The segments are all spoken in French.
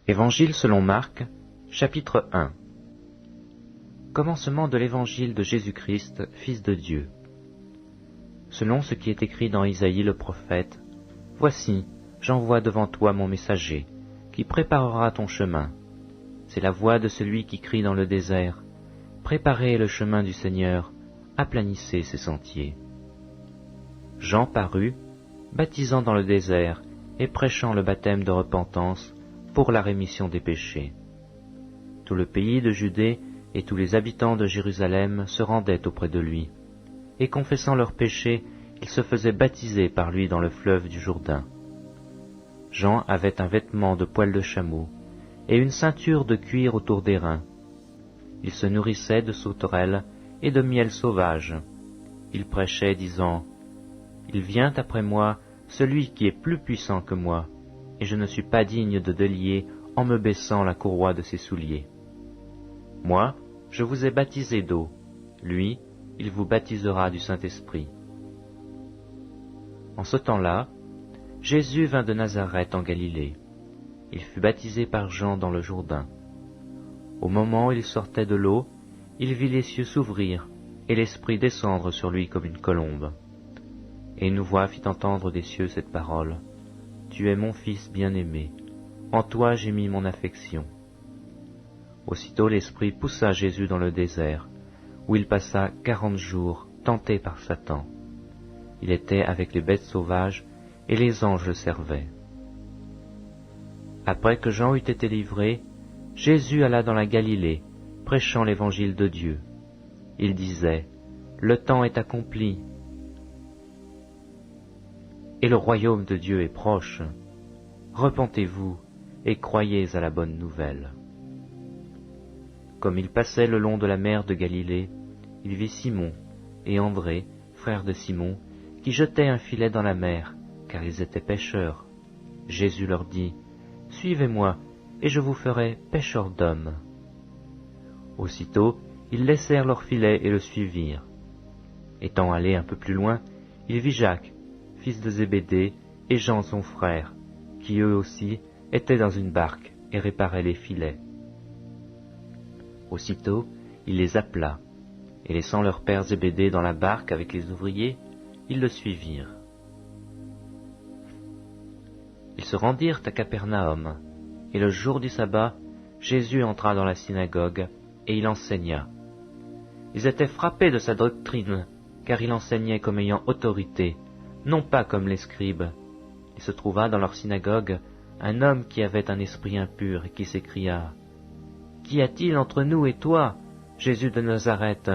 Évangile selon Marc, chapitre 1. Commencement de l'évangile de Jésus-Christ, Fils de Dieu. Selon ce qui est écrit dans Isaïe le prophète, « Voici, j'envoie devant toi mon messager, qui préparera ton chemin. C'est la voix de celui qui crie dans le désert, « Préparez le chemin du Seigneur, aplanissez ses sentiers. » Jean parut, baptisant dans le désert et prêchant le baptême de repentance pour la rémission des péchés. Tout le pays de Judée et tous les habitants de Jérusalem se rendaient auprès de lui, et confessant leurs péchés, ils se faisaient baptiser par lui dans le fleuve du Jourdain. Jean avait un vêtement de poil de chameau et une ceinture de cuir autour des reins. Il se nourrissait de sauterelles et de miel sauvage. Il prêchait, disant, « Il vient après moi celui qui est plus puissant que moi, et je ne suis pas digne de délier en me baissant la courroie de ses souliers. Moi, je vous ai baptisé d'eau, lui, il vous baptisera du Saint-Esprit. » En ce temps-là, Jésus vint de Nazareth en Galilée. Il fut baptisé par Jean dans le Jourdain. Au moment où il sortait de l'eau, il vit les cieux s'ouvrir et l'Esprit descendre sur lui comme une colombe. Et une voix fit entendre des cieux cette parole. « Tu es mon Fils bien-aimé, en toi j'ai mis mon affection. » Aussitôt l'Esprit poussa Jésus dans le désert, où il passa 40 jours, tenté par Satan. Il était avec les bêtes sauvages, et les anges le servaient. Après que Jean eut été livré, Jésus alla dans la Galilée, prêchant l'évangile de Dieu. Il disait, « Le temps est accompli, et le royaume de Dieu est proche. Repentez-vous et croyez à la bonne nouvelle. » Comme il passait le long de la mer de Galilée, il vit Simon et André, frères de Simon, qui jetaient un filet dans la mer, car ils étaient pêcheurs. Jésus leur dit, « Suivez-moi, et je vous ferai pêcheurs d'hommes. » Aussitôt, ils laissèrent leur filet et le suivirent. Étant allé un peu plus loin, il vit Jacques, fils de Zébédée, et Jean son frère, qui eux aussi étaient dans une barque et réparaient les filets. Aussitôt, il les appela, et laissant leur père Zébédée dans la barque avec les ouvriers, ils le suivirent. Ils se rendirent à Capernaum, et le jour du sabbat, Jésus entra dans la synagogue, et il enseigna. Ils étaient frappés de sa doctrine, car il enseignait comme ayant autorité, non pas comme les scribes. Il se trouva dans leur synagogue un homme qui avait un esprit impur et qui s'écria, « Qu'y a-t-il entre nous et toi, Jésus de Nazareth?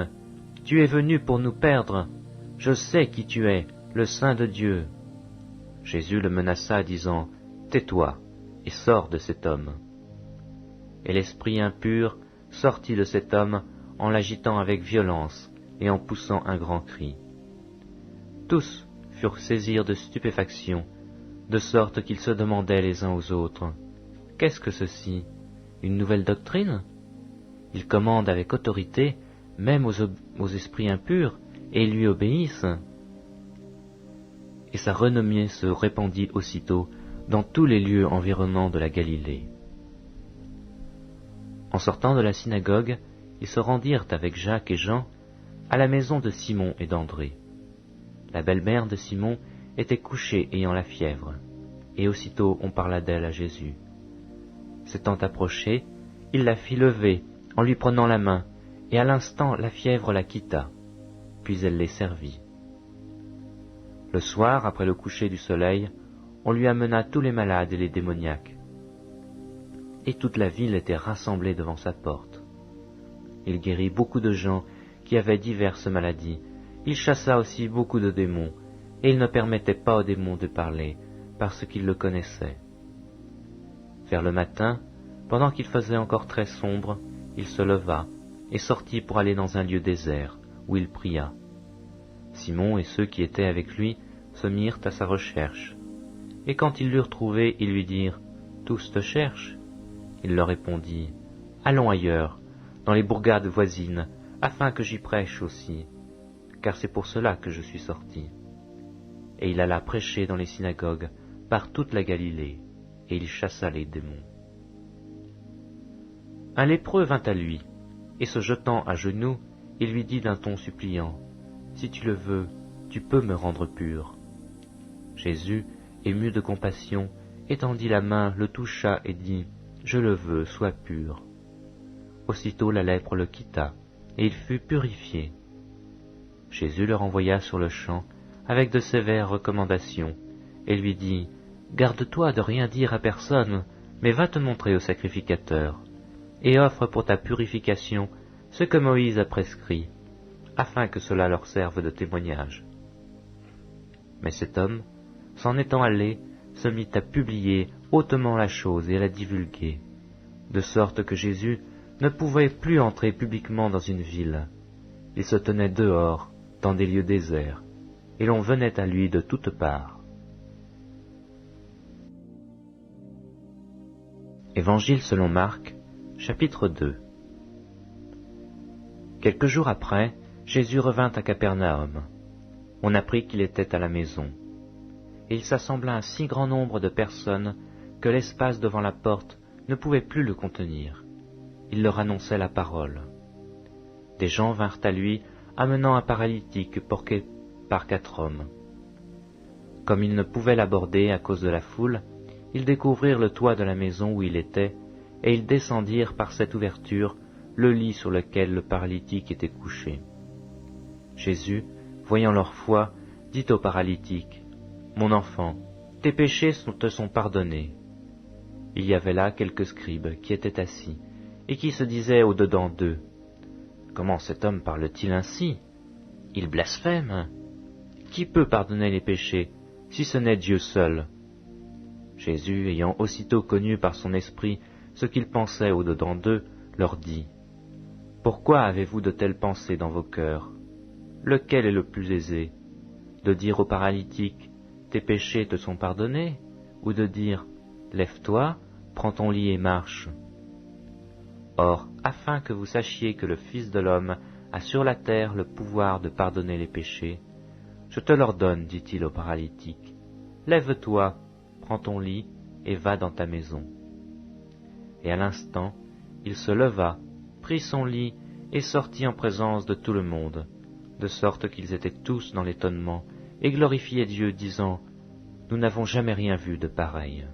Tu es venu pour nous perdre. Je sais qui tu es, le Saint de Dieu. » Jésus le menaça, disant, « Tais-toi, et sors de cet homme. » Et l'esprit impur sortit de cet homme en l'agitant avec violence et en poussant un grand cri. Tous furent saisis de stupéfaction, de sorte qu'ils se demandaient les uns aux autres, « Qu'est-ce que ceci? Une nouvelle doctrine? Il commande avec autorité, même aux esprits impurs, et ils lui obéissent. » Et sa renommée se répandit aussitôt dans tous les lieux environnants de la Galilée. En sortant de la synagogue, ils se rendirent avec Jacques et Jean à la maison de Simon et d'André. La belle-mère de Simon était couchée ayant la fièvre, et aussitôt on parla d'elle à Jésus. S'étant approché, il la fit lever en lui prenant la main, et à l'instant la fièvre la quitta, puis elle les servit. Le soir, après le coucher du soleil, on lui amena tous les malades et les démoniaques, et toute la ville était rassemblée devant sa porte. Il guérit beaucoup de gens qui avaient diverses maladies. Il chassa aussi beaucoup de démons, et il ne permettait pas aux démons de parler, parce qu'ils le connaissaient. Vers le matin, pendant qu'il faisait encore très sombre, il se leva, et sortit pour aller dans un lieu désert, où il pria. Simon et ceux qui étaient avec lui se mirent à sa recherche. Et quand ils l'eurent trouvé, ils lui dirent, « Tous te cherchent. » Il leur répondit, « Allons ailleurs, dans les bourgades voisines, afin que j'y prêche aussi, car c'est pour cela que je suis sorti. » Et il alla prêcher dans les synagogues par toute la Galilée, et il chassa les démons. Un lépreux vint à lui, et se jetant à genoux, il lui dit d'un ton suppliant, « Si tu le veux, tu peux me rendre pur. » Jésus, ému de compassion, étendit la main, le toucha et dit, « Je le veux, sois pur. » Aussitôt la lèpre le quitta, et il fut purifié. Jésus le renvoya sur le champ, avec de sévères recommandations, et lui dit, « Garde-toi de rien dire à personne, mais va te montrer au sacrificateur, et offre pour ta purification ce que Moïse a prescrit, afin que cela leur serve de témoignage. » Mais cet homme, s'en étant allé, se mit à publier hautement la chose et à la divulguer, de sorte que Jésus ne pouvait plus entrer publiquement dans une ville. Il se tenait dehors, dans des lieux déserts, et l'on venait à lui de toutes parts. Évangile selon Marc, chapitre 2. Quelques jours après, Jésus revint à Capernaum. On apprit qu'il était à la maison. Et il s'assembla un si grand nombre de personnes que l'espace devant la porte ne pouvait plus le contenir. Il leur annonçait la parole. Des gens vinrent à lui, amenant un paralytique porté par 4 hommes. Comme ils ne pouvaient l'aborder à cause de la foule, ils découvrirent le toit de la maison où il était, et ils descendirent par cette ouverture le lit sur lequel le paralytique était couché. Jésus, voyant leur foi, dit au paralytique, « Mon enfant, tes péchés te sont pardonnés. » Il y avait là quelques scribes qui étaient assis, et qui se disaient au-dedans d'eux, « Comment cet homme parle-t-il ainsi? Il blasphème. Qui peut pardonner les péchés, si ce n'est Dieu seul ?» Jésus, ayant aussitôt connu par son esprit ce qu'ils pensaient au-dedans d'eux, leur dit, « Pourquoi avez-vous de telles pensées dans vos cœurs? Lequel est le plus aisé, de dire au paralytique, « Tes péchés te sont pardonnés » ou de dire, « Lève-toi, prends ton lit et marche » ? Or, afin que vous sachiez que le Fils de l'homme a sur la terre le pouvoir de pardonner les péchés, je te l'ordonne, dit-il au paralytique, « Lève-toi, prends ton lit et va dans ta maison. » Et à l'instant, il se leva, prit son lit et sortit en présence de tout le monde, de sorte qu'ils étaient tous dans l'étonnement et glorifiaient Dieu, disant, « Nous n'avons jamais rien vu de pareil. »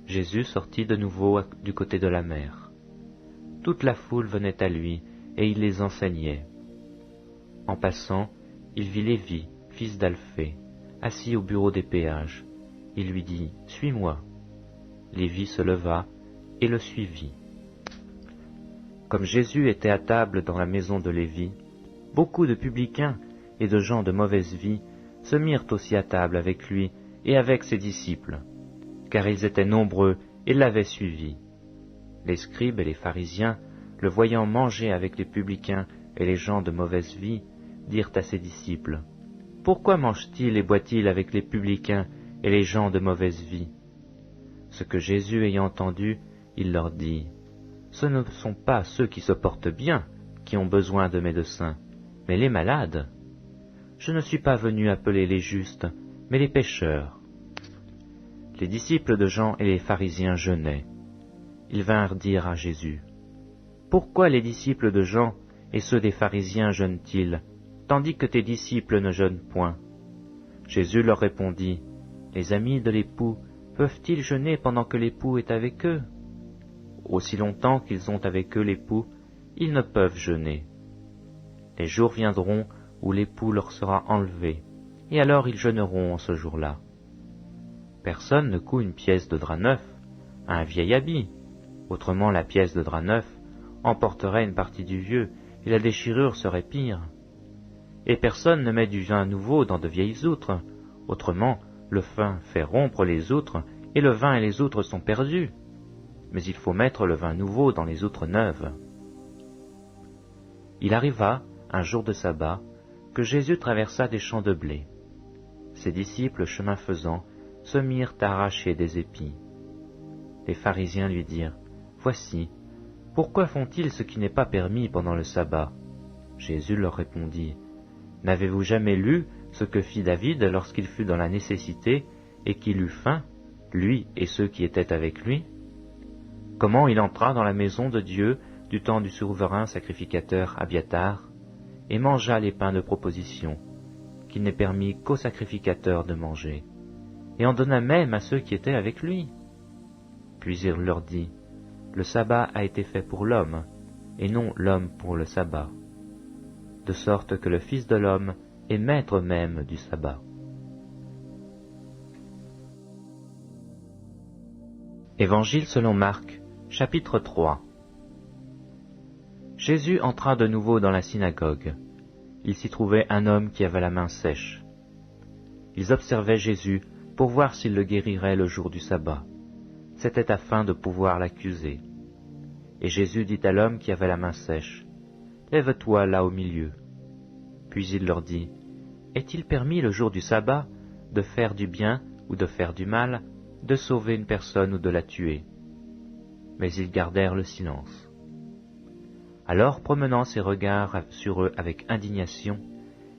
Jésus sortit de nouveau du côté de la mer. Toute la foule venait à lui, et il les enseignait. En passant, il vit Lévi, fils d'Alphée, assis au bureau des péages. Il lui dit, « Suis-moi. » Lévi se leva et le suivit. Comme Jésus était à table dans la maison de Lévi, beaucoup de publicains et de gens de mauvaise vie se mirent aussi à table avec lui et avec ses disciples, car ils étaient nombreux et l'avaient suivi. Les scribes et les pharisiens, le voyant manger avec les publicains et les gens de mauvaise vie, dirent à ses disciples, « Pourquoi mange-t-il et boit-il avec les publicains et les gens de mauvaise vie ?» Ce que Jésus ayant entendu, il leur dit, « Ce ne sont pas ceux qui se portent bien qui ont besoin de médecins, mais les malades. Je ne suis pas venu appeler les justes, mais les pécheurs. » Les disciples de Jean et les pharisiens jeûnaient. Ils vinrent dire à Jésus, « Pourquoi les disciples de Jean et ceux des pharisiens jeûnent-ils, tandis que tes disciples ne jeûnent point ?» Jésus leur répondit, « Les amis de l'époux peuvent-ils jeûner pendant que l'époux est avec eux? Aussi longtemps qu'ils ont avec eux l'époux, ils ne peuvent jeûner. Les jours viendront où l'époux leur sera enlevé, et alors ils jeûneront en ce jour-là. Personne ne coud une pièce de drap neuf à un vieil habit, autrement la pièce de drap neuf emporterait une partie du vieux, et la déchirure serait pire. Et personne ne met du vin nouveau dans de vieilles outres, autrement le vin fait rompre les outres, et le vin et les outres sont perdus. Mais il faut mettre le vin nouveau dans les outres neuves. » Il arriva, un jour de sabbat, que Jésus traversa des champs de blé. Ses disciples, chemin faisant, se mirent à arracher des épis. Les pharisiens lui dirent, « Voici, pourquoi font-ils ce qui n'est pas permis pendant le sabbat ?» Jésus leur répondit, « N'avez-vous jamais lu ce que fit David lorsqu'il fut dans la nécessité et qu'il eut faim, lui et ceux qui étaient avec lui? comment il entra dans la maison de Dieu du temps du souverain sacrificateur Abiatar, et mangea les pains de proposition, qu'il n'est permis qu'aux sacrificateurs de manger, et en donna même à ceux qui étaient avec lui. Puis il leur dit, le sabbat a été fait pour l'homme, et non l'homme pour le sabbat, de sorte que le Fils de l'homme est maître même du sabbat. Évangile selon Marc, chapitre 3. Jésus entra de nouveau dans la synagogue. Il s'y trouvait un homme qui avait la main sèche. Ils observaient Jésus pour voir s'il le guérirait le jour du sabbat. C'était afin de pouvoir l'accuser. Et Jésus dit à l'homme qui avait la main sèche, « Lève-toi là au milieu. » Puis il leur dit, « Est-il permis le jour du sabbat de faire du bien ou de faire du mal, de sauver une personne ou de la tuer ?» Mais ils gardèrent le silence. Alors, promenant ses regards sur eux avec indignation,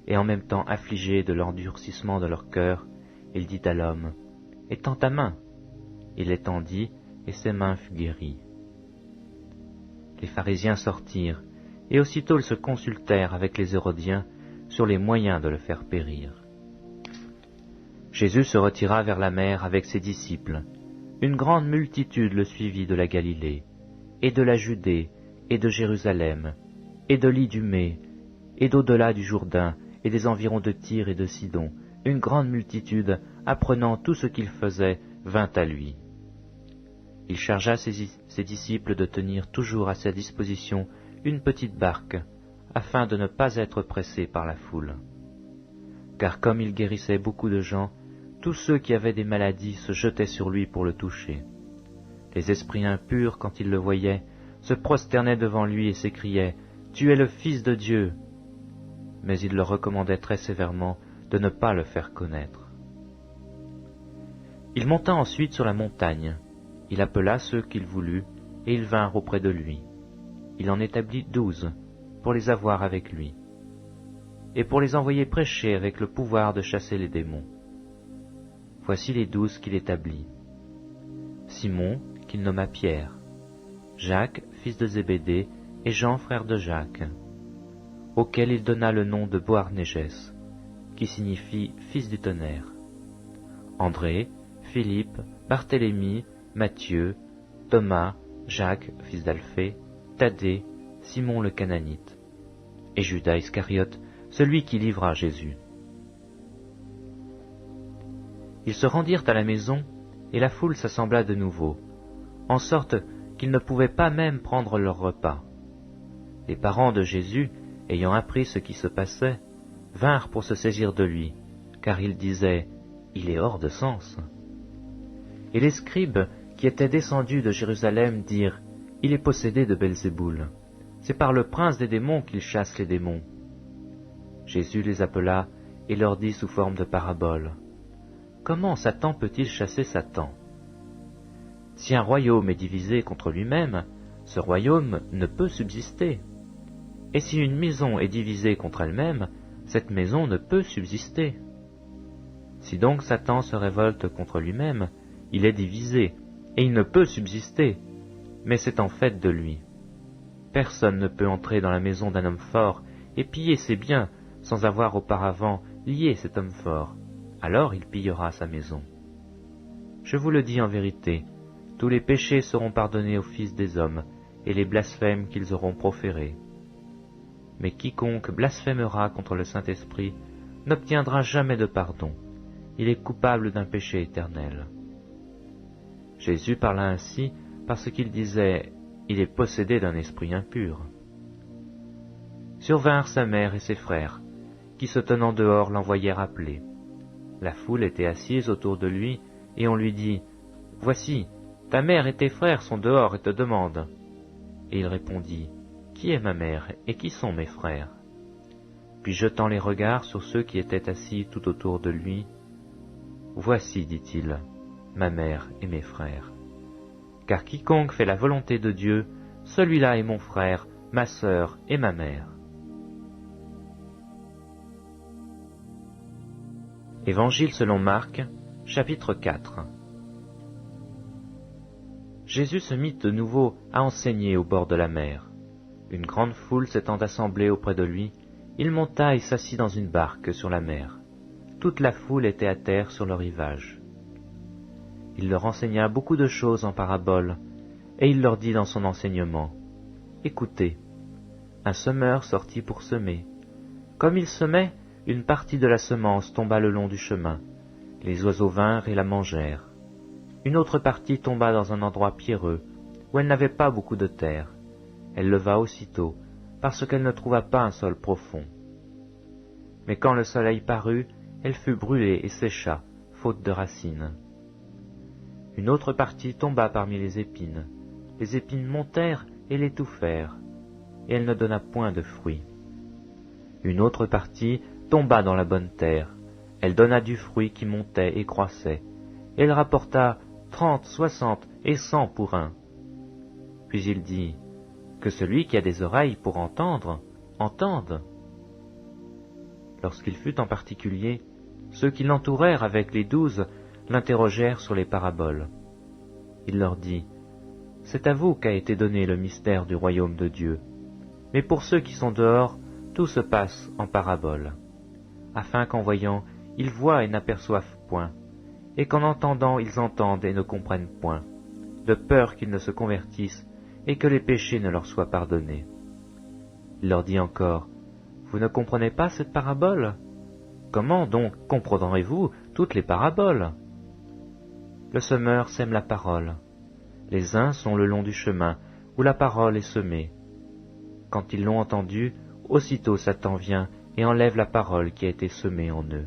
et en même temps affligé de l'endurcissement de leur cœur, il dit à l'homme, « Étends ta main. » Il l'étendit, et ses mains furent guéries. Les pharisiens sortirent, et aussitôt ils se consultèrent avec les Hérodiens sur les moyens de le faire périr. Jésus se retira vers la mer avec ses disciples. Une grande multitude le suivit de la Galilée, et de la Judée, et de Jérusalem, et de l'Idumée, et d'au-delà du Jourdain, et des environs de Tyr et de Sidon. Une grande multitude, apprenant tout ce qu'il faisait, vint à lui. Il chargea ses disciples de tenir toujours à sa disposition une petite barque, afin de ne pas être pressés par la foule. Car comme il guérissait beaucoup de gens, tous ceux qui avaient des maladies se jetaient sur lui pour le toucher. Les esprits impurs, quand ils le voyaient, se prosternaient devant lui et s'écriaient « Tu es le Fils de Dieu !» Mais il leur recommandait très sévèrement de ne pas le faire connaître. Il monta ensuite sur la montagne. Il appela ceux qu'il voulut, et ils vinrent auprès de lui. Il en établit 12, pour les avoir avec lui, et pour les envoyer prêcher avec le pouvoir de chasser les démons. Voici les 12 qu'il établit. Simon, qu'il nomma Pierre, Jacques, fils de Zébédée, et Jean, frère de Jacques, auquel il donna le nom de Boarnégès, qui signifie fils du tonnerre, André, Philippe, Barthélemy, Matthieu, Thomas, Jacques, fils d'Alphée, Thaddée, Simon le Cananite, et Judas Iscariote, celui qui livra Jésus. Ils se rendirent à la maison, et la foule s'assembla de nouveau, en sorte qu'ils ne pouvaient pas même prendre leur repas. Les parents de Jésus, ayant appris ce qui se passait, vinrent pour se saisir de lui, car ils disaient « Il est hors de sens ». Et les scribes qui étaient descendus de Jérusalem dirent « Il est possédé de Belzéboul. C'est par le prince des démons qu'il chasse les démons. » Jésus les appela et leur dit sous forme de parabole « Comment Satan peut-il chasser Satan? Si un royaume est divisé contre lui-même, ce royaume ne peut subsister. Et si une maison est divisée contre elle-même, cette maison ne peut subsister. Si donc Satan se révolte contre lui-même, il est divisé, et il ne peut subsister, mais c'est en fait de lui. Personne ne peut entrer dans la maison d'un homme fort et piller ses biens sans avoir auparavant lié cet homme fort. Alors il pillera sa maison. Je vous le dis en vérité, tous les péchés seront pardonnés aux fils des hommes, et les blasphèmes qu'ils auront proférés. Mais quiconque blasphémera contre le Saint-Esprit n'obtiendra jamais de pardon. Il est coupable d'un péché éternel. Jésus parla ainsi parce qu'il disait « Il est possédé d'un esprit impur ». Survinrent sa mère et ses frères, qui se tenant dehors l'envoyèrent appeler. La foule était assise autour de lui, et on lui dit « Voici, ta mère et tes frères sont dehors et te demandent. » Et il répondit « Qui est ma mère et qui sont mes frères ?» Puis jetant les regards sur ceux qui étaient assis tout autour de lui, « Voici, dit-il, ma mère et mes frères. Car quiconque fait la volonté de Dieu, celui-là est mon frère, ma sœur et ma mère. » Évangile selon Marc, chapitre 4. Jésus se mit de nouveau à enseigner au bord de la mer. Une grande foule s'étant assemblée auprès de lui, il monta et s'assit dans une barque sur la mer. Toute la foule était à terre sur le rivage. Il leur enseigna beaucoup de choses en paraboles, et il leur dit dans son enseignement, « Écoutez, un semeur sortit pour semer. Comme il semait, une partie de la semence tomba le long du chemin. Les oiseaux vinrent et la mangèrent. Une autre partie tomba dans un endroit pierreux, où elle n'avait pas beaucoup de terre. Elle leva aussitôt, parce qu'elle ne trouva pas un sol profond. Mais quand le soleil parut, elle fut brûlée et sécha, faute de racines. Une autre partie tomba parmi les épines. Les épines montèrent et l'étouffèrent, et elle ne donna point de fruits. Une autre partie tomba dans la bonne terre. Elle donna du fruit qui montait et croissait. Et elle rapporta 30, 60 et 100 pour un. Puis il dit, que celui qui a des oreilles pour entendre, entende. Lorsqu'il fut en particulier, ceux qui l'entourèrent avec les 12 l'interrogèrent sur les paraboles. Il leur dit, « C'est à vous qu'a été donné le mystère du royaume de Dieu. Mais pour ceux qui sont dehors, tout se passe en paraboles, afin qu'en voyant, ils voient et n'aperçoivent point, et qu'en entendant, ils entendent et ne comprennent point, de peur qu'ils ne se convertissent et que les péchés ne leur soient pardonnés. » Il leur dit encore, « Vous ne comprenez pas cette parabole? Comment donc comprendrez-vous toutes les paraboles? Le semeur sème la parole. Les uns sont le long du chemin, où la parole est semée. Quand ils l'ont entendue, aussitôt Satan vient et enlève la parole qui a été semée en eux.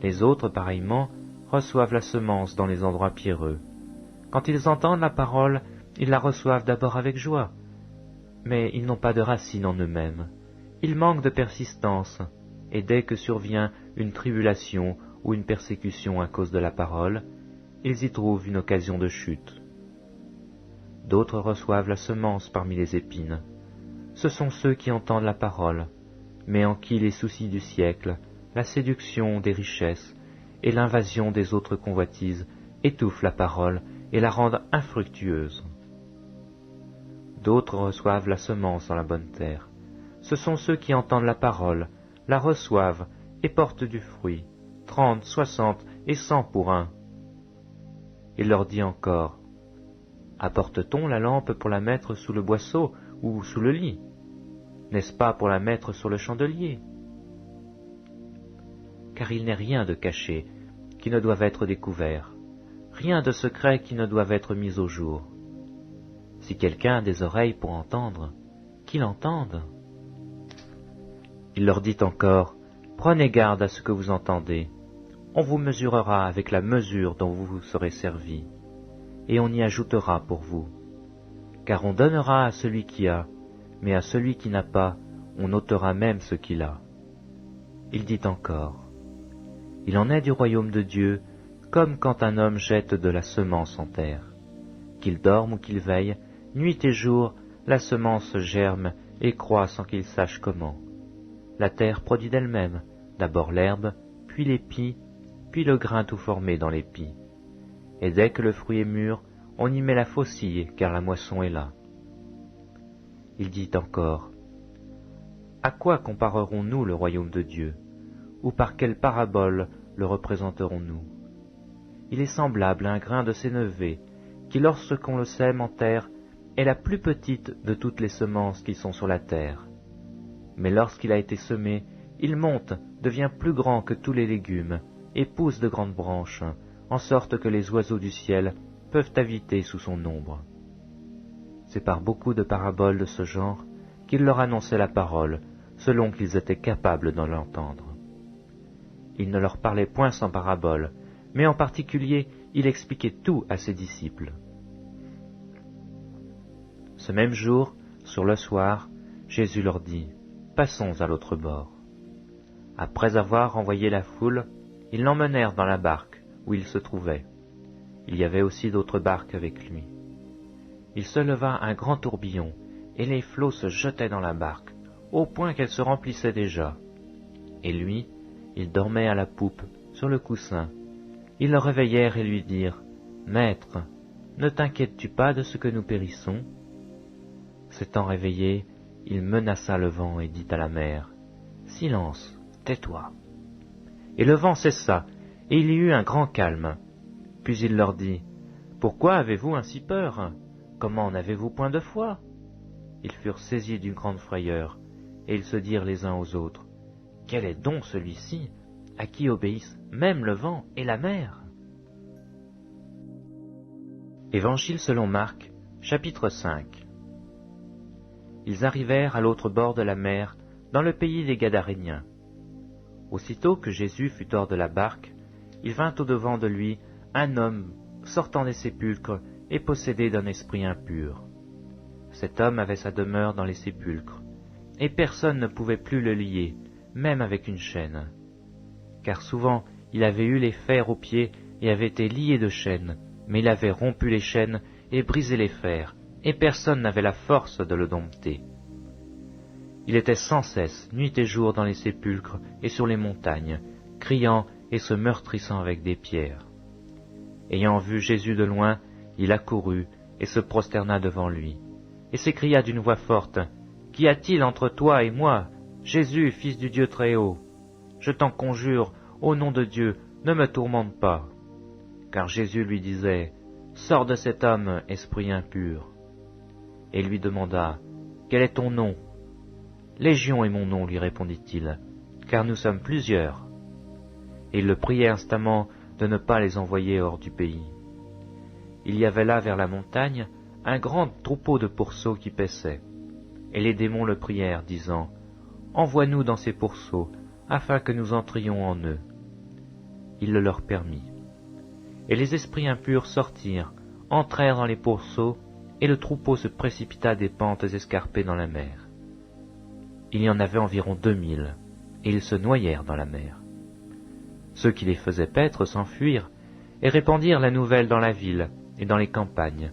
Les autres, pareillement, reçoivent la semence dans les endroits pierreux. Quand ils entendent la parole, ils la reçoivent d'abord avec joie, mais ils n'ont pas de racine en eux-mêmes. Ils manquent de persistance, et dès que survient une tribulation ou une persécution à cause de la parole, ils y trouvent une occasion de chute. D'autres reçoivent la semence parmi les épines. Ce sont ceux qui entendent la parole, mais en qui les soucis du siècle, la séduction des richesses et l'invasion des autres convoitises étouffent la parole et la rendent infructueuse. D'autres reçoivent la semence dans la bonne terre. Ce sont ceux qui entendent la parole, la reçoivent et portent du fruit, 30, 60 et 100 pour un. Il leur dit encore, « Apporte-t-on la lampe pour la mettre sous le boisseau ou sous le lit? N'est-ce pas pour la mettre sur le chandelier? Car il n'est rien de caché qui ne doive être découvert, rien de secret qui ne doive être mis au jour. Si quelqu'un a des oreilles pour entendre, qu'il entende. » Il leur dit encore, « Prenez garde à ce que vous entendez. On vous mesurera avec la mesure dont vous vous serez servis, et on y ajoutera pour vous. Car on donnera à celui qui a, mais à celui qui n'a pas, on ôtera même ce qu'il a. » Il dit encore, « Il en est du royaume de Dieu, comme quand un homme jette de la semence en terre. Qu'il dorme ou qu'il veille, nuit et jour, la semence germe et croît sans qu'il sache comment. La terre produit d'elle-même, d'abord l'herbe, puis l'épi, puis le grain tout formé dans l'épi. Et dès que le fruit est mûr, on y met la faucille, car la moisson est là. » Il dit encore, « À quoi comparerons-nous le royaume de Dieu? Ou par quelle parabole le représenterons-nous? Il est semblable à un grain de sénévé, qui lorsqu'on le sème en terre, est la plus petite de toutes les semences qui sont sur la terre. Mais lorsqu'il a été semé, il monte, devient plus grand que tous les légumes, et pousse de grandes branches, en sorte que les oiseaux du ciel peuvent habiter sous son ombre. » C'est par beaucoup de paraboles de ce genre qu'il leur annonçait la parole, selon qu'ils étaient capables d'en l'entendre. Il ne leur parlait point sans paraboles, mais en particulier, il expliquait tout à ses disciples. Ce même jour, sur le soir, Jésus leur dit, « Passons à l'autre bord. » Après avoir envoyé la foule, ils l'emmenèrent dans la barque où il se trouvait. Il y avait aussi d'autres barques avec lui. Il se leva un grand tourbillon, et les flots se jetaient dans la barque, au point qu'elle se remplissait déjà. Et lui, il dormait à la poupe, sur le coussin. Ils le réveillèrent et lui dirent, « Maître, ne t'inquiètes-tu pas de ce que nous périssons ?» S'étant réveillé, il menaça le vent et dit à la mer, « Silence, tais-toi. » Et le vent cessa, et il y eut un grand calme. Puis il leur dit, « Pourquoi avez-vous ainsi peur? Comment n'avez-vous point de foi ?» Ils furent saisis d'une grande frayeur, et ils se dirent les uns aux autres, « Quel est donc celui-ci, à qui obéissent même le vent et la mer ?» Évangile selon Marc, chapitre 5. Ils arrivèrent à l'autre bord de la mer, dans le pays des Gadaréniens. Aussitôt que Jésus fut hors de la barque, il vint au-devant de lui un homme sortant des sépulcres et possédé d'un esprit impur. Cet homme avait sa demeure dans les sépulcres, et personne ne pouvait plus le lier, même avec une chaîne. Car souvent il avait eu les fers aux pieds et avait été lié de chaînes, mais il avait rompu les chaînes et brisé les fers, et personne n'avait la force de le dompter. Il était sans cesse, nuit et jour, dans les sépulcres et sur les montagnes, criant et se meurtrissant avec des pierres. Ayant vu Jésus de loin, il accourut et se prosterna devant lui, et s'écria d'une voix forte, « Qu'y a-t-il entre toi et moi, Jésus, fils du Dieu Très-Haut? Je t'en conjure, au nom de Dieu, ne me tourmente pas. » Car Jésus lui disait, « Sors de cet homme, esprit impur. » Et lui demanda, « Quel est ton nom ?» ?»« Légion est mon nom, lui répondit-il, car nous sommes plusieurs. » Et il le priait instamment de ne pas les envoyer hors du pays. Il y avait là vers la montagne un grand troupeau de pourceaux qui paissaient, et les démons le prièrent, disant, « Envoie-nous dans ces pourceaux, afin que nous entrions en eux. » Il le leur permit. Et les esprits impurs sortirent, entrèrent dans les pourceaux, et le troupeau se précipita des pentes escarpées dans la mer. Il y en avait environ 2000, et ils se noyèrent dans la mer. Ceux qui les faisaient paître s'enfuirent, et répandirent la nouvelle dans la ville et dans les campagnes.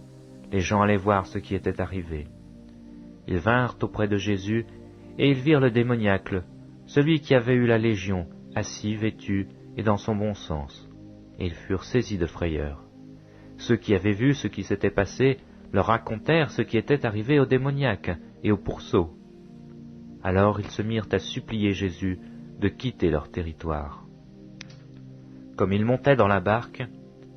Les gens allaient voir ce qui était arrivé. Ils vinrent auprès de Jésus, et ils virent le démoniaque, celui qui avait eu la légion, assis, vêtu, et dans son bon sens. Et ils furent saisis de frayeur. Ceux qui avaient vu ce qui s'était passé leur racontèrent ce qui était arrivé au démoniaque et au pourceau. Alors ils se mirent à supplier Jésus de quitter leur territoire. Comme il montait dans la barque,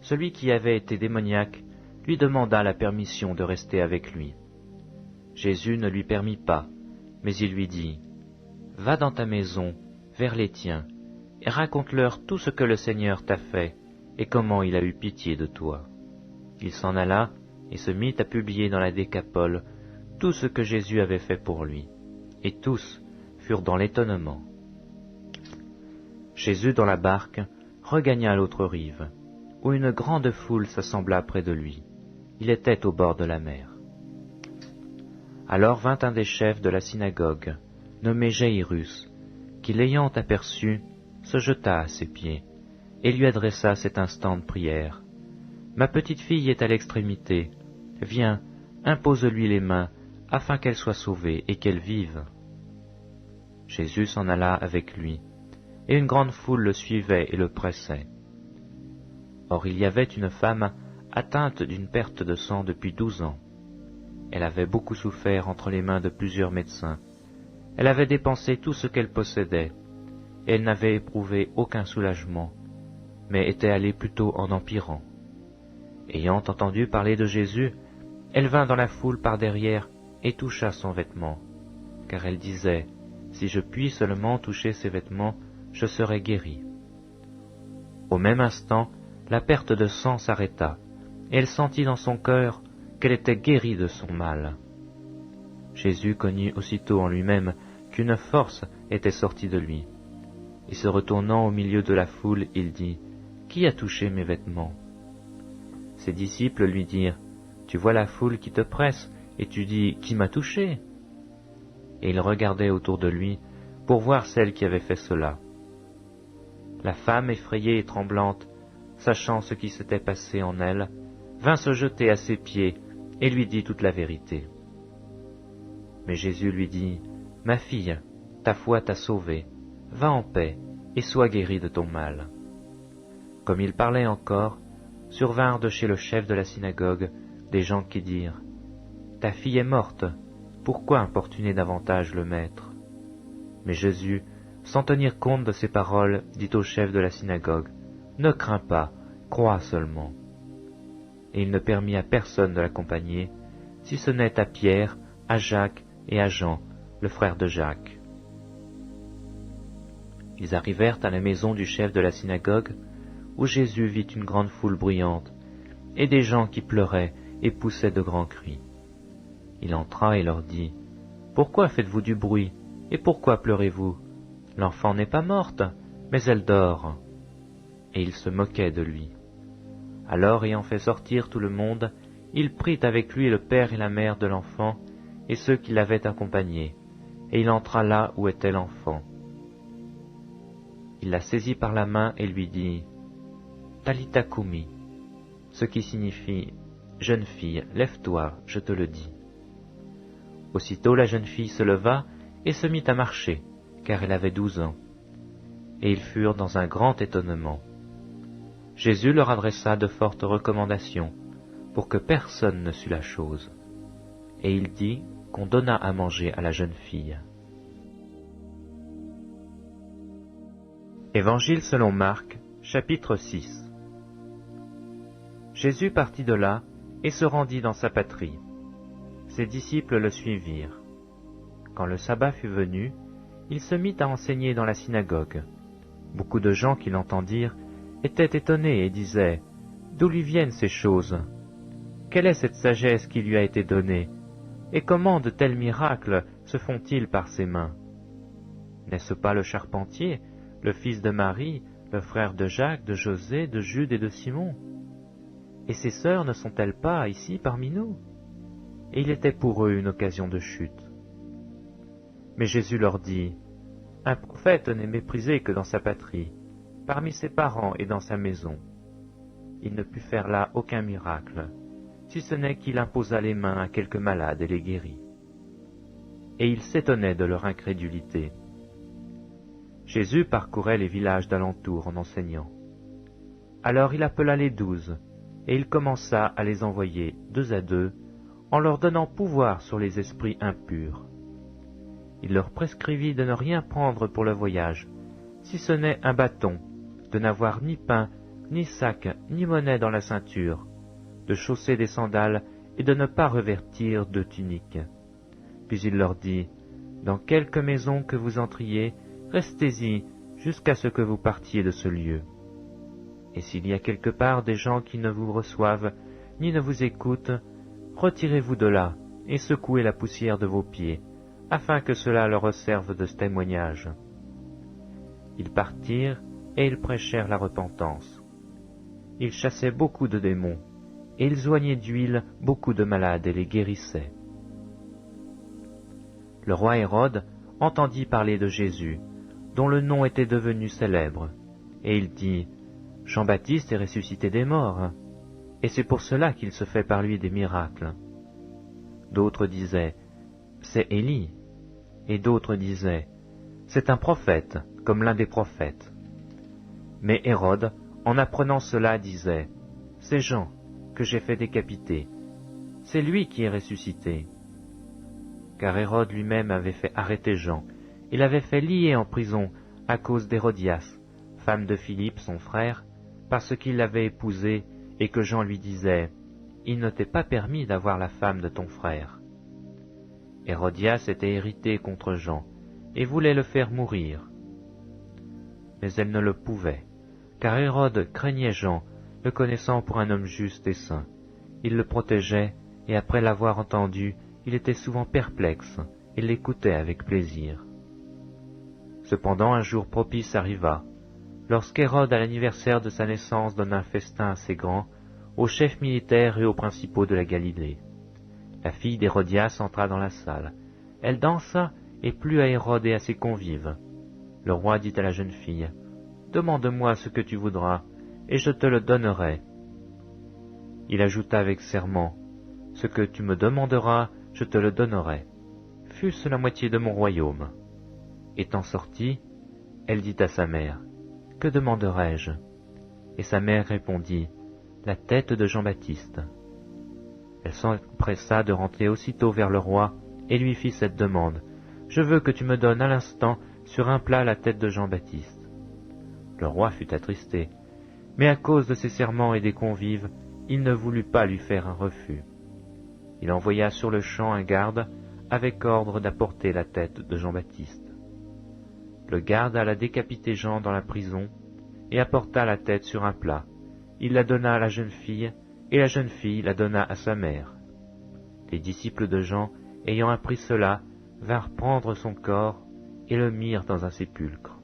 celui qui avait été démoniaque lui demanda la permission de rester avec lui. Jésus ne lui permit pas, mais il lui dit, « Va dans ta maison, vers les tiens, et raconte-leur tout ce que le Seigneur t'a fait, et comment il a eu pitié de toi. » Il s'en alla et se mit à publier dans la Décapole tout ce que Jésus avait fait pour lui, et tous furent dans l'étonnement. Jésus, dans la barque, regagna l'autre rive, où une grande foule s'assembla près de lui. Il était au bord de la mer. Alors vint un des chefs de la synagogue, nommé Jaïrus, qui, l'ayant aperçu, se jeta à ses pieds, et lui adressa cette instante prière. « Ma petite fille est à l'extrémité. Viens, impose-lui les mains, afin qu'elle soit sauvée et qu'elle vive. » Jésus s'en alla avec lui, et une grande foule le suivait et le pressait. Or il y avait une femme atteinte d'une perte de sang depuis 12 ans. Elle avait beaucoup souffert entre les mains de plusieurs médecins. Elle avait dépensé tout ce qu'elle possédait, et elle n'avait éprouvé aucun soulagement, mais était allée plutôt en empirant. Ayant entendu parler de Jésus, elle vint dans la foule par derrière et toucha son vêtement, car elle disait, « Si je puis seulement toucher ses vêtements, je serai guérie. » Au même instant, la perte de sang s'arrêta, et elle sentit dans son cœur qu'elle était guérie de son mal. Jésus connut aussitôt en lui-même qu'une force était sortie de lui, et se retournant au milieu de la foule, il dit, « Qui a touché mes vêtements ?» Ses disciples lui dirent, « Tu vois la foule qui te presse, et tu dis, qui m'a touché ?» Et il regardait autour de lui pour voir celle qui avait fait cela. La femme, effrayée et tremblante, sachant ce qui s'était passé en elle, vint se jeter à ses pieds et lui dit toute la vérité. Mais Jésus lui dit, « Ma fille, ta foi t'a sauvée, va en paix et sois guérie de ton mal. » Comme il parlait encore, survinrent de chez le chef de la synagogue des gens qui dirent « Ta fille est morte, pourquoi importuner davantage le maître ?» Mais Jésus, sans tenir compte de ces paroles, dit au chef de la synagogue « Ne crains pas, crois seulement. » Et il ne permit à personne de l'accompagner, si ce n'est à Pierre, à Jacques et à Jean, le frère de Jacques. Ils arrivèrent à la maison du chef de la synagogue, où Jésus vit une grande foule bruyante, et des gens qui pleuraient et poussaient de grands cris. Il entra et leur dit, « Pourquoi faites-vous du bruit, et pourquoi pleurez-vous? L'enfant n'est pas morte, mais elle dort. » Et ils se moquaient de lui. Alors, ayant fait sortir tout le monde, il prit avec lui le père et la mère de l'enfant, et ceux qui l'avaient accompagné, et il entra là où était l'enfant. Il la saisit par la main et lui dit, « Talitha koumi », ce qui signifie « Jeune fille, lève-toi, je te le dis ». Aussitôt la jeune fille se leva et se mit à marcher, car elle avait 12 ans. Et ils furent dans un grand étonnement. Jésus leur adressa de fortes recommandations, pour que personne ne sût la chose. Et il dit qu'on donna à manger à la jeune fille. Évangile selon Marc, chapitre 6. Jésus partit de là et se rendit dans sa patrie. Ses disciples le suivirent. Quand le sabbat fut venu, il se mit à enseigner dans la synagogue. Beaucoup de gens qui l'entendirent étaient étonnés et disaient « D'où lui viennent ces choses? Quelle est cette sagesse qui lui a été donnée? Et comment de tels miracles se font-ils par ses mains? N'est-ce pas le charpentier, le fils de Marie, le frère de Jacques, de José, de Jude et de Simon? Et ses sœurs ne sont-elles pas ici parmi nous? » Et il était pour eux une occasion de chute. Mais Jésus leur dit, « Un prophète n'est méprisé que dans sa patrie, parmi ses parents et dans sa maison. » Il ne put faire là aucun miracle, si ce n'est qu'il imposa les mains à quelques malades et les guérit. Et il s'étonnait de leur incrédulité. Jésus parcourait les villages d'alentour en enseignant. Alors il appela les 12, et il commença à les envoyer 2 à 2, en leur donnant pouvoir sur les esprits impurs. Il leur prescrivit de ne rien prendre pour le voyage, si ce n'est un bâton, de n'avoir ni pain, ni sac, ni monnaie dans la ceinture, de chausser des sandales et de ne pas revêtir de tunique. Puis il leur dit, « Dans quelque maison que vous entriez, restez-y jusqu'à ce que vous partiez de ce lieu. Et s'il y a quelque part des gens qui ne vous reçoivent, ni ne vous écoutent, retirez-vous de là et secouez la poussière de vos pieds, afin que cela leur serve de témoignage. » Ils partirent et ils prêchèrent la repentance. Ils chassaient beaucoup de démons, et ils oignaient d'huile beaucoup de malades et les guérissaient. Le roi Hérode entendit parler de Jésus, dont le nom était devenu célèbre, et il dit, « Jean-Baptiste est ressuscité des morts, et c'est pour cela qu'il se fait par lui des miracles. » D'autres disaient, « C'est Élie », et d'autres disaient, « C'est un prophète, comme l'un des prophètes. » Mais Hérode, en apprenant cela, disait, « C'est Jean, que j'ai fait décapiter. C'est lui qui est ressuscité. » Car Hérode lui-même avait fait arrêter Jean, et l'avait fait lier en prison à cause d'Hérodias, femme de Philippe, son frère, parce qu'il l'avait épousée, et que Jean lui disait, « Il ne t'est pas permis d'avoir la femme de ton frère. » Hérodias était irritée contre Jean, et voulait le faire mourir. Mais elle ne le pouvait, car Hérode craignait Jean, le connaissant pour un homme juste et saint. Il le protégeait, et après l'avoir entendu, il était souvent perplexe, et l'écoutait avec plaisir. Cependant un jour propice arriva, lorsqu'Hérode à l'anniversaire de sa naissance donna un festin assez grand, aux chefs militaires et aux principaux de la Galilée. La fille d'Hérodias entra dans la salle. Elle dansa et plut à Hérode et à ses convives. Le roi dit à la jeune fille, « Demande-moi ce que tu voudras, et je te le donnerai. » Il ajouta avec serment, « Ce que tu me demanderas, je te le donnerai, fût-ce la moitié de mon royaume. » Étant sortie, elle dit à sa mère, « Que demanderai-je » Et sa mère répondit, « la tête de Jean-Baptiste. Elle s'empressa de rentrer aussitôt vers le roi et lui fit cette demande. « Je veux que tu me donnes à l'instant sur un plat la tête de Jean-Baptiste. » Le roi fut attristé, mais à cause de ses serments et des convives, il ne voulut pas lui faire un refus. Il envoya sur-le-champ un garde avec ordre d'apporter la tête de Jean-Baptiste. Le garde alla décapiter Jean dans la prison et apporta la tête sur un plat. Il la donna à la jeune fille, et la jeune fille la donna à sa mère. Les disciples de Jean, ayant appris cela, vinrent prendre son corps et le mirent dans un sépulcre.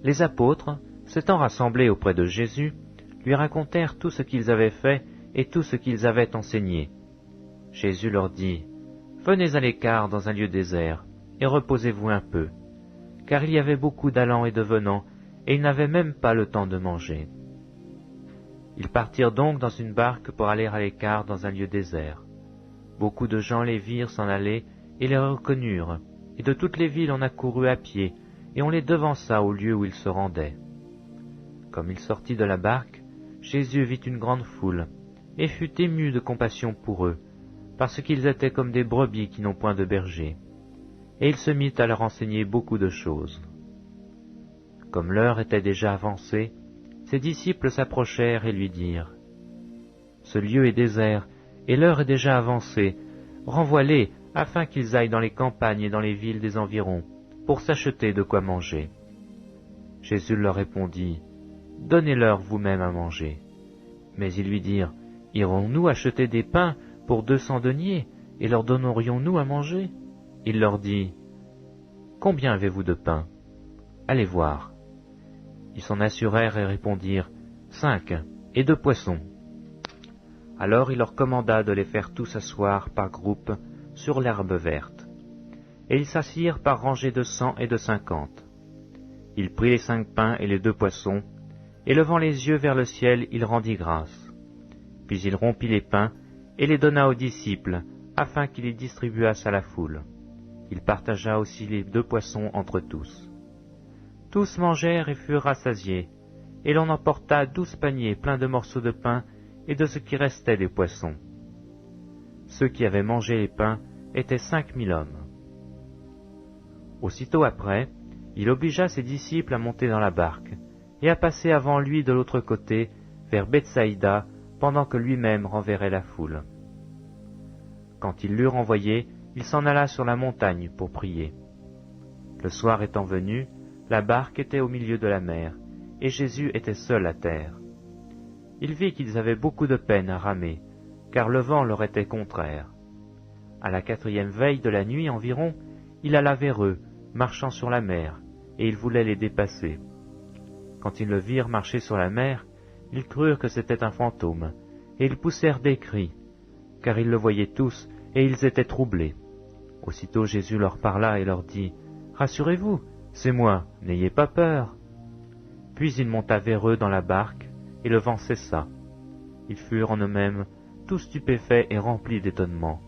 Les apôtres, s'étant rassemblés auprès de Jésus, lui racontèrent tout ce qu'ils avaient fait et tout ce qu'ils avaient enseigné. Jésus leur dit, « Venez à l'écart dans un lieu désert, et reposez-vous un peu. » Car il y avait beaucoup d'allants et de venants, et ils n'avaient même pas le temps de manger. Ils partirent donc dans une barque pour aller à l'écart dans un lieu désert. Beaucoup de gens les virent s'en aller et les reconnurent, et de toutes les villes on accourut à pied, et on les devança au lieu où ils se rendaient. Comme il sortit de la barque, Jésus vit une grande foule, et fut ému de compassion pour eux, parce qu'ils étaient comme des brebis qui n'ont point de berger. Et il se mit à leur enseigner beaucoup de choses. Comme l'heure était déjà avancée, ses disciples s'approchèrent et lui dirent, « Ce lieu est désert, et l'heure est déjà avancée. Renvoie-les, afin qu'ils aillent dans les campagnes et dans les villes des environs, pour s'acheter de quoi manger. » Jésus leur répondit, « Donnez-leur vous-même à manger. » Mais ils lui dirent, « Irons-nous acheter des pains pour 200 deniers, et leur donnerions-nous à manger ?» Il leur dit, « Combien avez-vous de pain? Allez voir. » Ils s'en assurèrent et répondirent, « 5, et 2 poissons. » Alors il leur commanda de les faire tous asseoir par groupes sur l'herbe verte. Et ils s'assirent par rangées de 100 et de 50. Il prit les 5 pains et les 2 poissons, et levant les yeux vers le ciel, il rendit grâce. Puis il rompit les pains et les donna aux disciples, afin qu'ils les distribuassent à la foule. Il partagea aussi les 2 poissons entre tous. Tous mangèrent et furent rassasiés, et l'on emporta 12 paniers pleins de morceaux de pain et de ce qui restait des poissons. Ceux qui avaient mangé les pains étaient 5000 hommes. Aussitôt après, il obligea ses disciples à monter dans la barque, et à passer avant lui de l'autre côté, vers Bethsaïda, pendant que lui-même renverrait la foule. Quand ils l'eurent envoyé, il s'en alla sur la montagne pour prier. Le soir étant venu, la barque était au milieu de la mer, et Jésus était seul à terre. Il vit qu'ils avaient beaucoup de peine à ramer, car le vent leur était contraire. À la 4e veille de la nuit environ, il alla vers eux, marchant sur la mer, et il voulait les dépasser. Quand ils le virent marcher sur la mer, ils crurent que c'était un fantôme, et ils poussèrent des cris, car ils le voyaient tous, et ils étaient troublés. Aussitôt Jésus leur parla et leur dit, « Rassurez-vous, c'est moi, n'ayez pas peur. » Puis il monta vers eux dans la barque, et le vent cessa. Ils furent en eux-mêmes tous stupéfaits et remplis d'étonnement,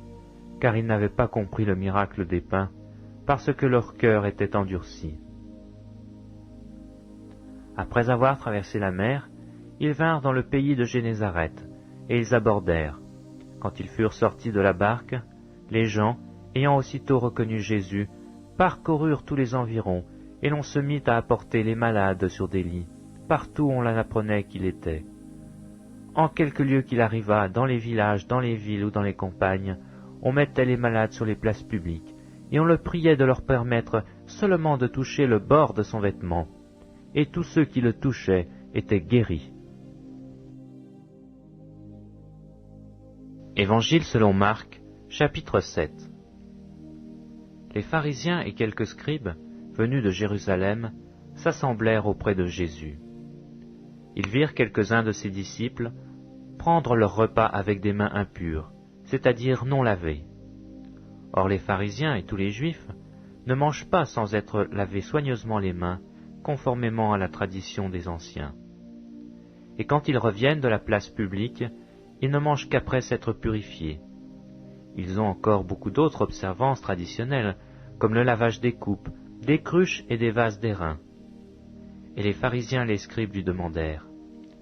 car ils n'avaient pas compris le miracle des pains, parce que leur cœur était endurci. Après avoir traversé la mer, ils vinrent dans le pays de Génézareth, et ils abordèrent. Quand ils furent sortis de la barque, les gens, ayant aussitôt reconnu Jésus, parcoururent tous les environs, et l'on se mit à apporter les malades sur des lits, partout où on l'apprenait qu'il était. En quelque lieu qu'il arriva, dans les villages, dans les villes ou dans les campagnes, on mettait les malades sur les places publiques, et on le priait de leur permettre seulement de toucher le bord de son vêtement, et tous ceux qui le touchaient étaient guéris. Évangile selon Marc, chapitre 7. Les pharisiens et quelques scribes, venus de Jérusalem, s'assemblèrent auprès de Jésus. Ils virent quelques-uns de ses disciples prendre leur repas avec des mains impures, c'est-à-dire non lavées. Or les pharisiens et tous les juifs ne mangent pas sans être lavés soigneusement les mains, conformément à la tradition des anciens. Et quand ils reviennent de la place publique, ils ne mangent qu'après s'être purifiés. Ils ont encore beaucoup d'autres observances traditionnelles, comme le lavage des coupes, des cruches et des vases d'airain. Et les pharisiens et les scribes lui demandèrent,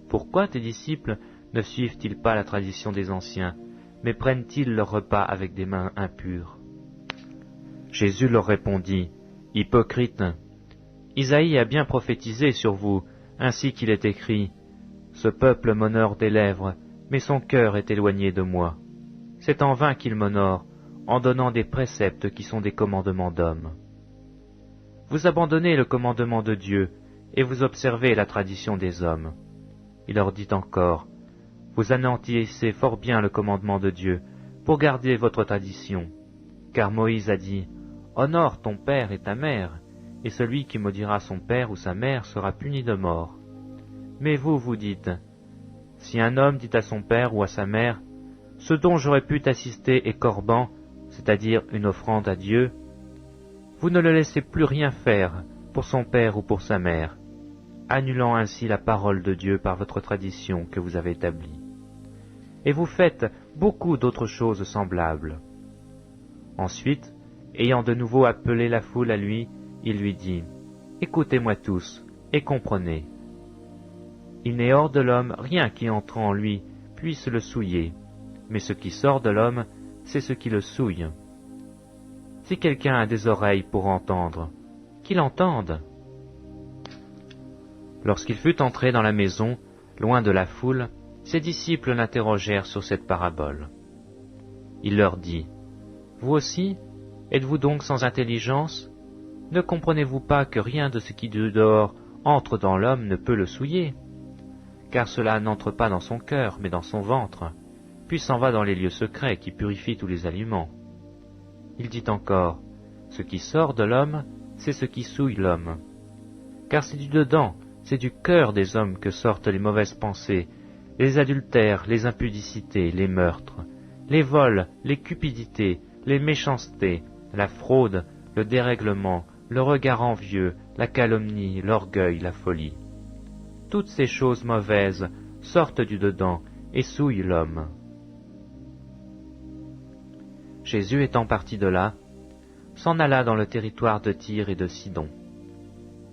Pourquoi tes disciples ne suivent-ils pas la tradition des anciens, mais prennent-ils leur repas avec des mains impures? » Jésus leur répondit, « Hypocrites, Isaïe a bien prophétisé sur vous, ainsi qu'il est écrit, « Ce peuple m'honore des lèvres, mais son cœur est éloigné de moi. C'est en vain qu'il m'honore, en donnant des préceptes qui sont des commandements d'hommes. » Vous abandonnez le commandement de Dieu, et vous observez la tradition des hommes. Il leur dit encore, « Vous anéantissez fort bien le commandement de Dieu, pour garder votre tradition. Car Moïse a dit, « Honore ton père et ta mère, et celui qui maudira son père ou sa mère sera puni de mort. » Mais vous, vous dites, « Si un homme dit à son père ou à sa mère, « Ce dont j'aurais pu t'assister est corban, c'est-à-dire une offrande à Dieu », vous ne le laissez plus rien faire pour son père ou pour sa mère, annulant ainsi la parole de Dieu par votre tradition que vous avez établie. Et vous faites beaucoup d'autres choses semblables. » Ensuite, ayant de nouveau appelé la foule à lui, il lui dit, « Écoutez-moi tous, et comprenez. Il n'est hors de l'homme rien qui entre en lui puisse le souiller, mais ce qui sort de l'homme, c'est ce qui le souille. Si quelqu'un a des oreilles pour entendre, qu'il entende. » Lorsqu'il fut entré dans la maison, loin de la foule, ses disciples l'interrogèrent sur cette parabole. Il leur dit, « Vous aussi, êtes-vous donc sans intelligence? Ne comprenez-vous pas que rien de ce qui de dehors entre dans l'homme ne peut le souiller? Car cela n'entre pas dans son cœur, mais dans son ventre, puis s'en va dans les lieux secrets qui purifient tous les aliments. » Il dit encore, « Ce qui sort de l'homme, c'est ce qui souille l'homme. Car c'est du dedans, c'est du cœur des hommes que sortent les mauvaises pensées, les adultères, les impudicités, les meurtres, les vols, les cupidités, les méchancetés, la fraude, le dérèglement, le regard envieux, la calomnie, l'orgueil, la folie. Toutes ces choses mauvaises sortent du dedans et souillent l'homme. » Jésus étant parti de là, s'en alla dans le territoire de Tyr et de Sidon.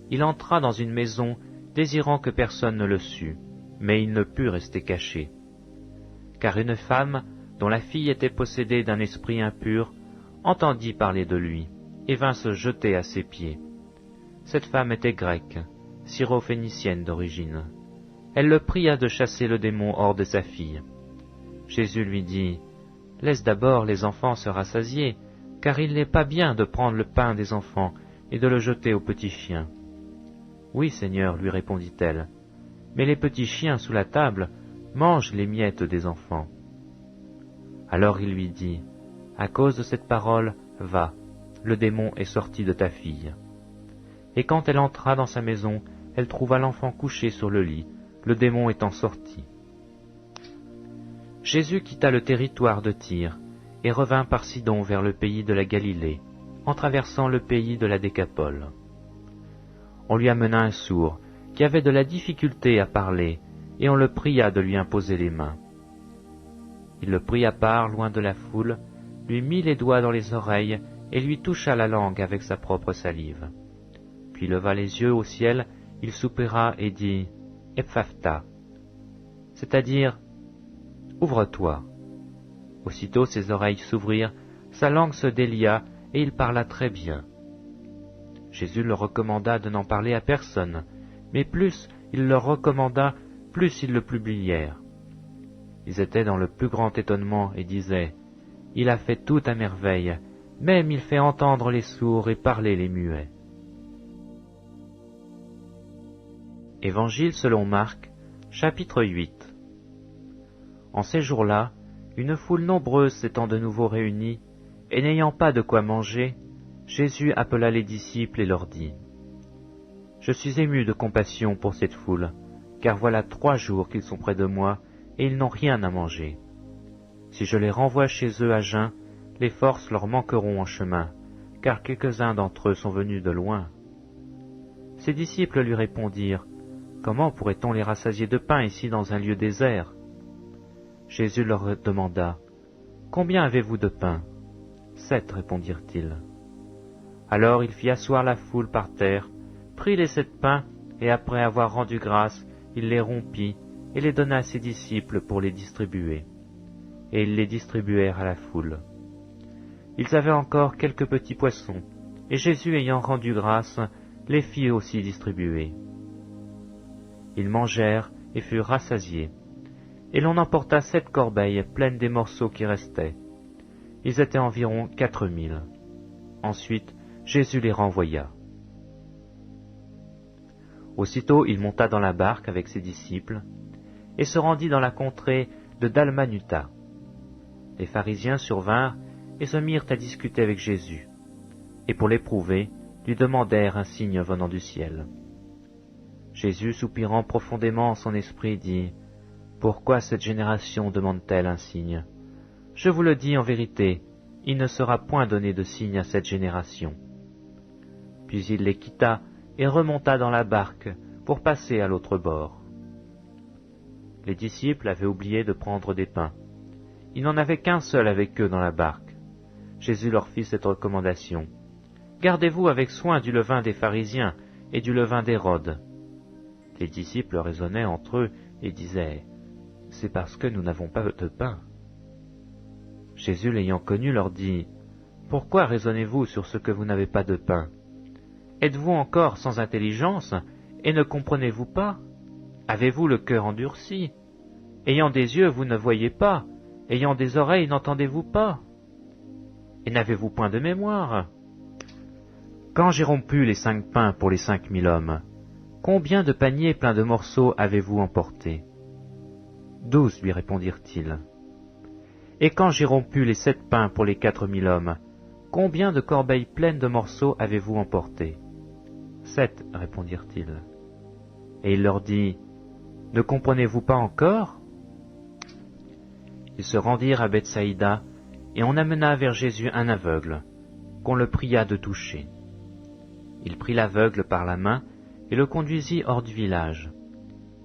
Il entra dans une maison, désirant que personne ne le sût, mais il ne put rester caché. Car une femme, dont la fille était possédée d'un esprit impur, entendit parler de lui, et vint se jeter à ses pieds. Cette femme était grecque, syrophénicienne d'origine. Elle le pria de chasser le démon hors de sa fille. Jésus lui dit, « Laisse d'abord les enfants se rassasier, car il n'est pas bien de prendre le pain des enfants et de le jeter aux petits chiens. » « Oui, Seigneur, lui répondit-elle, mais les petits chiens sous la table mangent les miettes des enfants. » Alors il lui dit, « À cause de cette parole, va, le démon est sorti de ta fille. » Et quand elle entra dans sa maison, elle trouva l'enfant couché sur le lit, le démon étant sorti. Jésus quitta le territoire de Tyr et revint par Sidon vers le pays de la Galilée, en traversant le pays de la Décapole. On lui amena un sourd, qui avait de la difficulté à parler, et on le pria de lui imposer les mains. Il le prit à part, loin de la foule, lui mit les doigts dans les oreilles, et lui toucha la langue avec sa propre salive. Puis leva les yeux au ciel, il soupira et dit, « Ephphatha », c'est-à-dire, « Ouvre-toi ». Aussitôt ses oreilles s'ouvrirent, sa langue se délia, et il parla très bien. Jésus leur recommanda de n'en parler à personne, mais plus il leur recommanda, plus ils le publièrent. Ils étaient dans le plus grand étonnement et disaient, « Il a fait tout à merveille, même il fait entendre les sourds et parler les muets. » Évangile selon Marc, chapitre 8. En ces jours-là, une foule nombreuse s'étant de nouveau réunie, et n'ayant pas de quoi manger, Jésus appela les disciples et leur dit, « Je suis ému de compassion pour cette foule, car voilà 3 jours qu'ils sont près de moi, et ils n'ont rien à manger. Si je les renvoie chez eux à jeun, les forces leur manqueront en chemin, car quelques-uns d'entre eux sont venus de loin. » Ses disciples lui répondirent, « Comment pourrait-on les rassasier de pain ici dans un lieu désert ?» Jésus leur demanda, « Combien avez-vous de pain ?» « 7, répondirent-ils. Alors il fit asseoir la foule par terre, prit les 7 pains, et après avoir rendu grâce, il les rompit, et les donna à ses disciples pour les distribuer. Et ils les distribuèrent à la foule. Ils avaient encore quelques petits poissons, et Jésus ayant rendu grâce, les fit aussi distribuer. Ils mangèrent et furent rassasiés, et l'on emporta 7 corbeilles pleines des morceaux qui restaient. Ils étaient environ 4000. Ensuite, Jésus les renvoya. Aussitôt, il monta dans la barque avec ses disciples, et se rendit dans la contrée de Dalmanuta. Les pharisiens survinrent et se mirent à discuter avec Jésus, et pour l'éprouver, lui demandèrent un signe venant du ciel. Jésus, soupirant profondément en son esprit, dit, « Pourquoi cette génération demande-t-elle un signe? Je vous le dis en vérité, il ne sera point donné de signe à cette génération. » Puis il les quitta et remonta dans la barque pour passer à l'autre bord. Les disciples avaient oublié de prendre des pains. Il n'en avait qu'un seul avec eux dans la barque. Jésus leur fit cette recommandation. « Gardez-vous avec soin du levain des pharisiens et du levain d'Hérode. » Les disciples raisonnaient entre eux et disaient, « C'est parce que nous n'avons pas de pain. » Jésus, l'ayant connu, leur dit, « Pourquoi raisonnez-vous sur ce que vous n'avez pas de pain? Êtes-vous encore sans intelligence et ne comprenez-vous pas? Avez-vous le cœur endurci? Ayant des yeux, vous ne voyez pas, ayant des oreilles, n'entendez-vous pas? Et n'avez-vous point de mémoire? Quand j'ai rompu les 5 pains pour les 5000 hommes, combien de paniers pleins de morceaux avez-vous emportés? 12, lui répondirent-ils. Et quand j'ai rompu les 7 pains pour les 4000 hommes, combien de corbeilles pleines de morceaux avez-vous emportés? 7, répondirent-ils. Et il leur dit, ne comprenez-vous pas encore? Ils se rendirent à Bethsaïda, et on amena vers Jésus un aveugle, qu'on le pria de toucher. Il prit l'aveugle par la main, et le conduisit hors du village.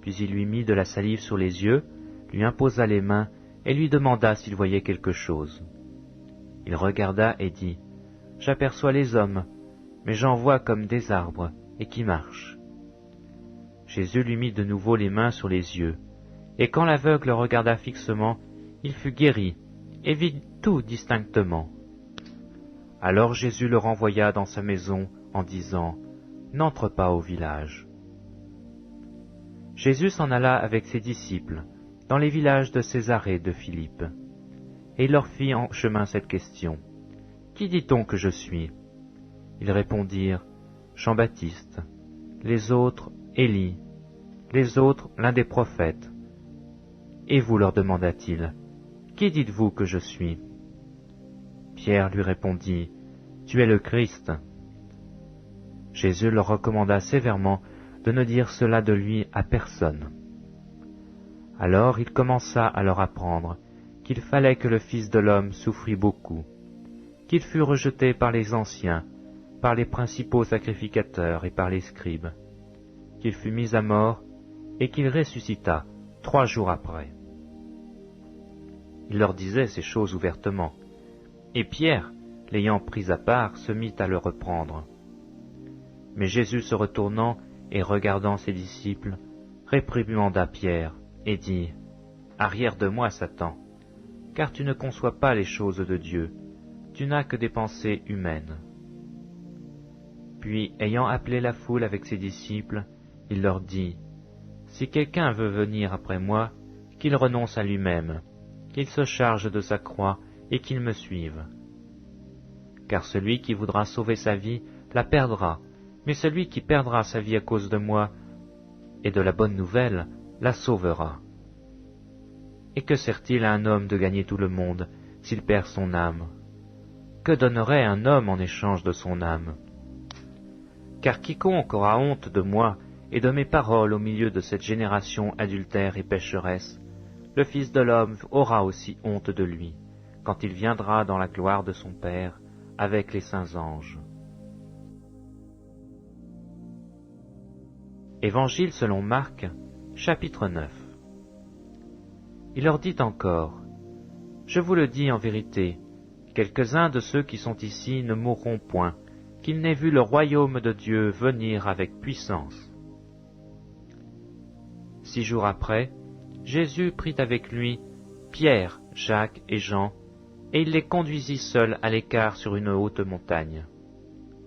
Puis il lui mit de la salive sur les yeux, lui imposa les mains, et lui demanda s'il voyait quelque chose. Il regarda et dit, « J'aperçois les hommes, mais j'en vois comme des arbres, et qui marchent. » Jésus lui mit de nouveau les mains sur les yeux, et quand l'aveugle regarda fixement, il fut guéri, et vit tout distinctement. Alors Jésus le renvoya dans sa maison, en disant, « N'entre pas au village. » Jésus s'en alla avec ses disciples, dans les villages de Césarée de Philippe, et il leur fit en chemin cette question, « Qui dit-on que je suis ?» Ils répondirent, « Jean-Baptiste, les autres, Élie, les autres, l'un des prophètes. » Et vous, leur demanda-t-il, « Qui dites-vous que je suis ?» Pierre lui répondit, « Tu es le Christ. » Jésus leur recommanda sévèrement de ne dire cela de lui à personne. Alors il commença à leur apprendre qu'il fallait que le Fils de l'homme souffrit beaucoup, qu'il fût rejeté par les anciens, par les principaux sacrificateurs et par les scribes, qu'il fut mis à mort et qu'il ressuscita 3 jours après. Il leur disait ces choses ouvertement, et Pierre, l'ayant pris à part, se mit à le reprendre. Mais Jésus, se retournant et regardant ses disciples, réprimanda Pierre et dit, « Arrière de moi, Satan, car tu ne conçois pas les choses de Dieu, tu n'as que des pensées humaines. » Puis, ayant appelé la foule avec ses disciples, il leur dit, « Si quelqu'un veut venir après moi, qu'il renonce à lui-même, qu'il se charge de sa croix et qu'il me suive. Car celui qui voudra sauver sa vie la perdra, mais celui qui perdra sa vie à cause de moi et de la bonne nouvelle la sauvera. Et que sert-il à un homme de gagner tout le monde s'il perd son âme? Que donnerait un homme en échange de son âme? Car quiconque aura honte de moi et de mes paroles au milieu de cette génération adultère et pécheresse, le Fils de l'homme aura aussi honte de lui, quand il viendra dans la gloire de son Père avec les saints anges. » Évangile selon Marc, chapitre 9. Il leur dit encore, « Je vous le dis en vérité, quelques-uns de ceux qui sont ici ne mourront point, qu'ils n'aient vu le royaume de Dieu venir avec puissance. » 6 jours après, Jésus prit avec lui Pierre, Jacques et Jean, et il les conduisit seuls à l'écart sur une haute montagne.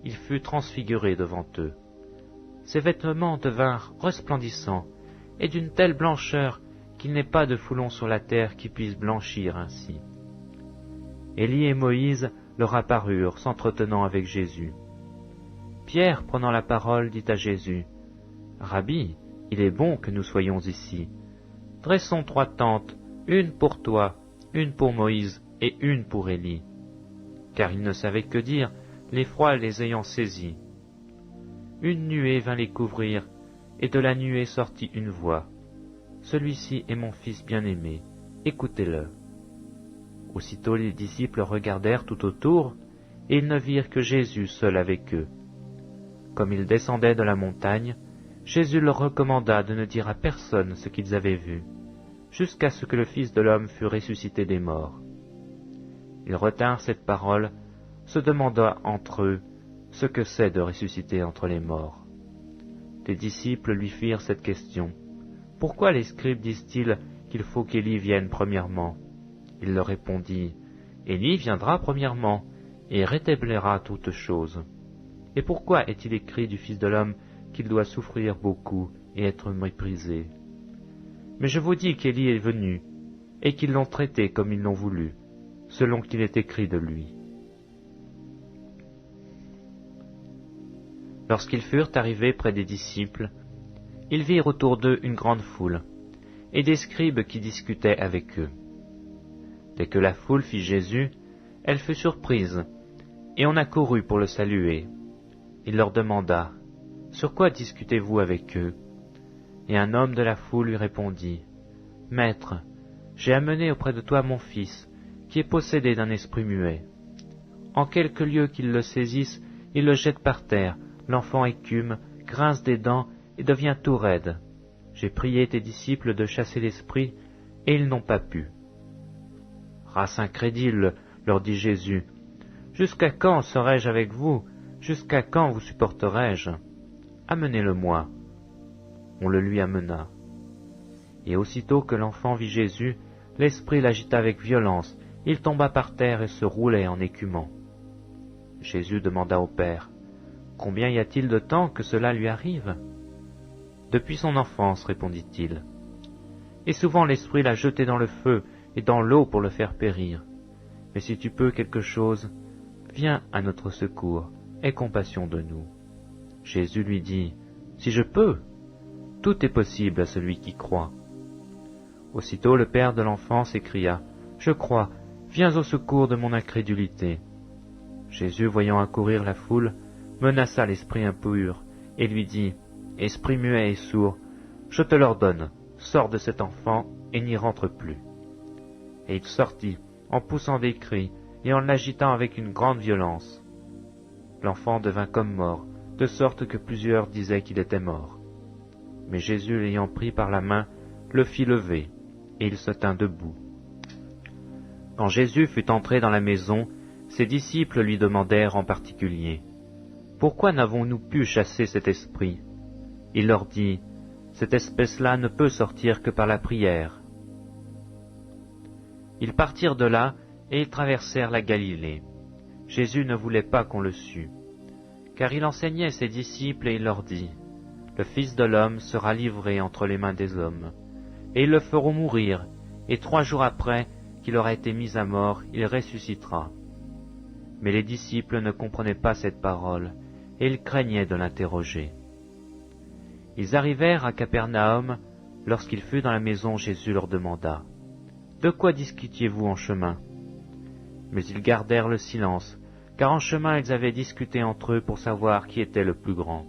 Il fut transfiguré devant eux. Ses vêtements devinrent resplendissants, et d'une telle blancheur qu'il n'est pas de foulon sur la terre qui puisse blanchir ainsi. Élie et Moïse leur apparurent, s'entretenant avec Jésus. Pierre, prenant la parole, dit à Jésus, « Rabbi, il est bon que nous soyons ici. Dressons 3 tentes, une pour toi, une pour Moïse et une pour Élie. » Car ils ne savaient que dire, l'effroi les ayant saisis. Une nuée vint les couvrir, et de la nuée sortit une voix. « Celui-ci est mon Fils bien-aimé, écoutez-le. » Aussitôt les disciples regardèrent tout autour, et ils ne virent que Jésus seul avec eux. Comme ils descendaient de la montagne, Jésus leur recommanda de ne dire à personne ce qu'ils avaient vu, jusqu'à ce que le Fils de l'homme fût ressuscité des morts. Ils retinrent cette parole, se demandant entre eux ce que c'est de ressusciter entre les morts. Les disciples lui firent cette question. « Pourquoi les scribes disent-ils qu'il faut qu'Élie vienne premièrement ?» Il leur répondit, « Élie viendra premièrement, et rétablira toutes choses. Et pourquoi est-il écrit du Fils de l'homme qu'il doit souffrir beaucoup et être méprisé? Mais je vous dis qu'Élie est venu, et qu'ils l'ont traité comme ils l'ont voulu, selon qu'il est écrit de lui. » Lorsqu'ils furent arrivés près des disciples, ils virent autour d'eux une grande foule, et des scribes qui discutaient avec eux. Dès que la foule vit Jésus, elle fut surprise, et on accourut pour le saluer. Il leur demanda, « Sur quoi discutez-vous avec eux ?» Et un homme de la foule lui répondit, « Maître, j'ai amené auprès de toi mon fils, qui est possédé d'un esprit muet. En quelque lieu qu'il le saisisse, il le jette par terre, l'enfant écume, grince des dents et devient tout raide. J'ai prié tes disciples de chasser l'esprit, et ils n'ont pas pu. » « Race incrédule, leur dit Jésus, jusqu'à quand serai-je avec vous? Jusqu'à quand vous supporterai-je? Amenez-le-moi. » On le lui amena. Et aussitôt que l'enfant vit Jésus, l'esprit l'agita avec violence, il tomba par terre et se roulait en écumant. Jésus demanda au Père, « Combien y a-t-il de temps que cela lui arrive ?» Depuis son enfance, répondit-il. Et souvent l'esprit l'a jeté dans le feu et dans l'eau pour le faire périr. Mais si tu peux quelque chose, viens à notre secours, aie compassion de nous. Jésus lui dit, « Si je peux, tout est possible à celui qui croit. » Aussitôt le père de l'enfant s'écria, « Je crois, viens au secours de mon incrédulité. » Jésus, voyant accourir la foule, menaça l'esprit impur et lui dit, « Esprit muet et sourd, je te l'ordonne, sors de cet enfant et n'y rentre plus. » Et il sortit, en poussant des cris et en l'agitant avec une grande violence. L'enfant devint comme mort, de sorte que plusieurs disaient qu'il était mort. Mais Jésus, l'ayant pris par la main, le fit lever, et il se tint debout. Quand Jésus fut entré dans la maison, ses disciples lui demandèrent en particulier, « Pourquoi n'avons-nous pu chasser cet esprit ?» Il leur dit, « Cette espèce-là ne peut sortir que par la prière. » Ils partirent de là, et ils traversèrent la Galilée. Jésus ne voulait pas qu'on le sût, car il enseignait ses disciples et il leur dit, « Le Fils de l'homme sera livré entre les mains des hommes, et ils le feront mourir, et 3 jours après qu'il aura été mis à mort, il ressuscitera. » Mais les disciples ne comprenaient pas cette parole, et ils craignaient de l'interroger. Ils arrivèrent à Capernaum. Lorsqu'il fut dans la maison, Jésus leur demanda, « De quoi discutiez-vous en chemin ?» Mais ils gardèrent le silence, car en chemin ils avaient discuté entre eux pour savoir qui était le plus grand.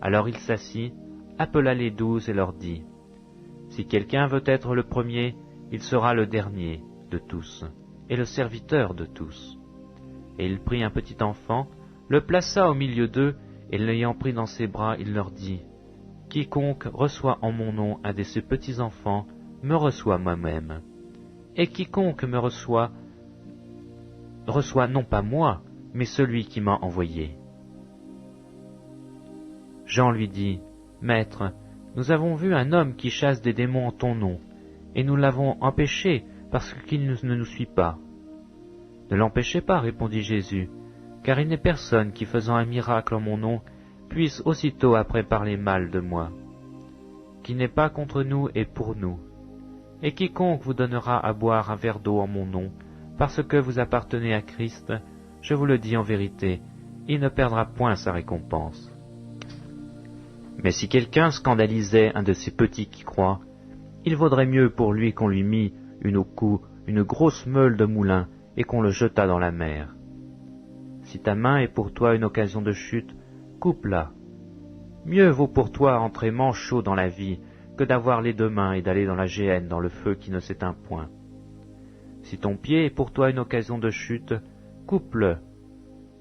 Alors il s'assit, appela les 12 et leur dit, « Si quelqu'un veut être le premier, il sera le dernier de tous, et le serviteur de tous. » Et il prit un petit enfant, le plaça au milieu d'eux, et l'ayant pris dans ses bras, il leur dit, « Quiconque reçoit en mon nom un de ces petits enfants, me reçoit moi-même. Et quiconque me reçoit non pas moi, mais celui qui m'a envoyé. » Jean lui dit, « Maître, nous avons vu un homme qui chasse des démons en ton nom, et nous l'avons empêché parce qu'il ne nous suit pas. » »« Ne l'empêchez pas, répondit Jésus, car il n'est personne qui, faisant un miracle en mon nom, puisse aussitôt après parler mal de moi. Qui n'est pas contre nous est pour nous. Et quiconque vous donnera à boire un verre d'eau en mon nom, parce que vous appartenez à Christ, je vous le dis en vérité, il ne perdra point sa récompense. Mais si quelqu'un scandalisait un de ces petits qui croient, il vaudrait mieux pour lui qu'on lui mît au cou une grosse meule de moulin et qu'on le jetât dans la mer. Si ta main est pour toi une occasion de chute, coupe-la. Mieux vaut pour toi entrer manchot dans la vie que d'avoir les deux mains et d'aller dans la géhenne, dans le feu qui ne s'éteint point. Si ton pied est pour toi une occasion de chute, coupe-le.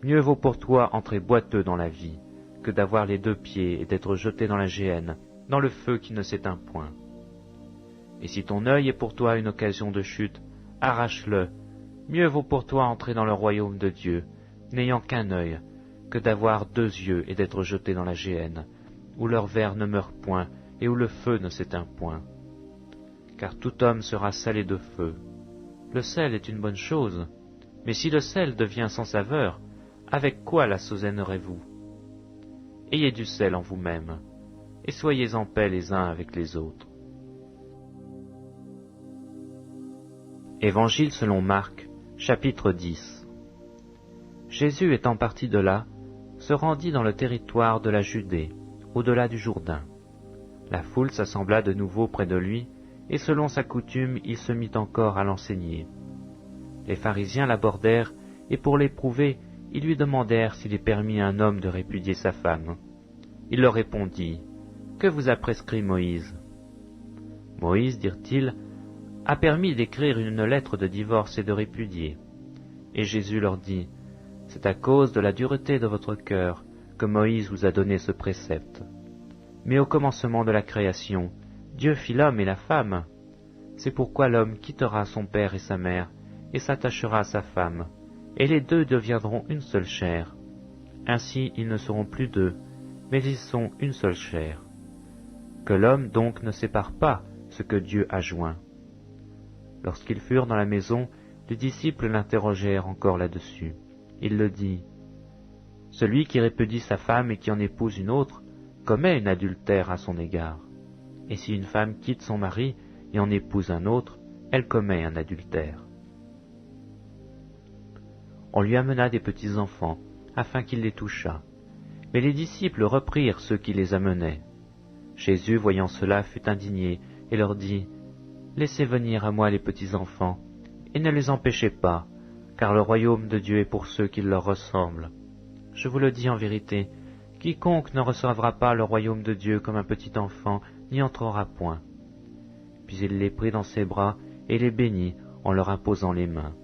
Mieux vaut pour toi entrer boiteux dans la vie que d'avoir les deux pieds et d'être jeté dans la géhenne, dans le feu qui ne s'éteint point. Et si ton œil est pour toi une occasion de chute, arrache-le. Mieux vaut pour toi entrer dans le royaume de Dieu, n'ayant qu'un œil, que d'avoir deux yeux et d'être jeté dans la géhenne, où leur ver ne meurt point et où le feu ne s'éteint point. Car tout homme sera salé de feu. Le sel est une bonne chose, mais si le sel devient sans saveur, avec quoi l'assaisonnerez-vous? Ayez du sel en vous-même, et soyez en paix les uns avec les autres. Évangile selon Marc, chapitre 10. Jésus étant parti de là, se rendit dans le territoire de la Judée, au-delà du Jourdain. La foule s'assembla de nouveau près de lui, et selon sa coutume, il se mit encore à l'enseigner. Les pharisiens l'abordèrent, et pour l'éprouver, ils lui demandèrent s'il est permis à un homme de répudier sa femme. Il leur répondit, « Que vous a prescrit Moïse ?» « Moïse, dirent-ils, a permis d'écrire une lettre de divorce et de répudier. » Et Jésus leur dit, « C'est à cause de la dureté de votre cœur que Moïse vous a donné ce précepte. Mais au commencement de la création, Dieu fit l'homme et la femme. C'est pourquoi l'homme quittera son père et sa mère, et s'attachera à sa femme, et les deux deviendront une seule chair. Ainsi ils ne seront plus deux, mais ils sont une seule chair. Que l'homme donc ne sépare pas ce que Dieu a joint. » Lorsqu'ils furent dans la maison, les disciples l'interrogèrent encore là-dessus. Il le dit, « Celui qui répudie sa femme et qui en épouse une autre, commet un adultère à son égard. Et si une femme quitte son mari et en épouse un autre, elle commet un adultère. » On lui amena des petits enfants, afin qu'il les touchât. Mais les disciples reprirent ceux qui les amenaient. Jésus, voyant cela, fut indigné, et leur dit, « Laissez venir à moi les petits enfants, et ne les empêchez pas, car le royaume de Dieu est pour ceux qui leur ressemblent. Je vous le dis en vérité, quiconque ne recevra pas le royaume de Dieu comme un petit enfant n'y entrera point. » Puis il les prit dans ses bras et les bénit en leur imposant les mains.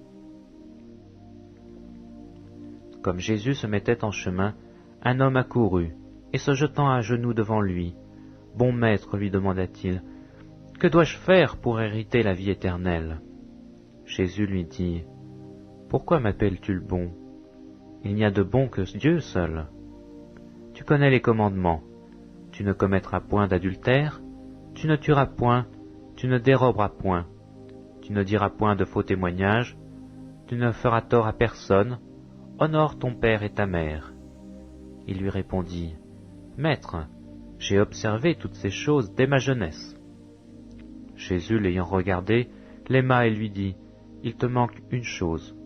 Comme Jésus se mettait en chemin, un homme accourut, et se jetant à genoux devant lui, « Bon maître, lui demanda-t-il, que dois-je faire pour hériter la vie éternelle ?» Jésus lui dit, « Pourquoi m'appelles-tu le bon? Il n'y a de bon que Dieu seul. Tu connais les commandements. Tu ne commettras point d'adultère, tu ne tueras point, tu ne déroberas point, tu ne diras point de faux témoignages, tu ne feras tort à personne, honore ton père et ta mère. » Il lui répondit, « Maître, j'ai observé toutes ces choses dès ma jeunesse. » Jésus, l'ayant regardé, l'aima et lui dit, « Il te manque une chose.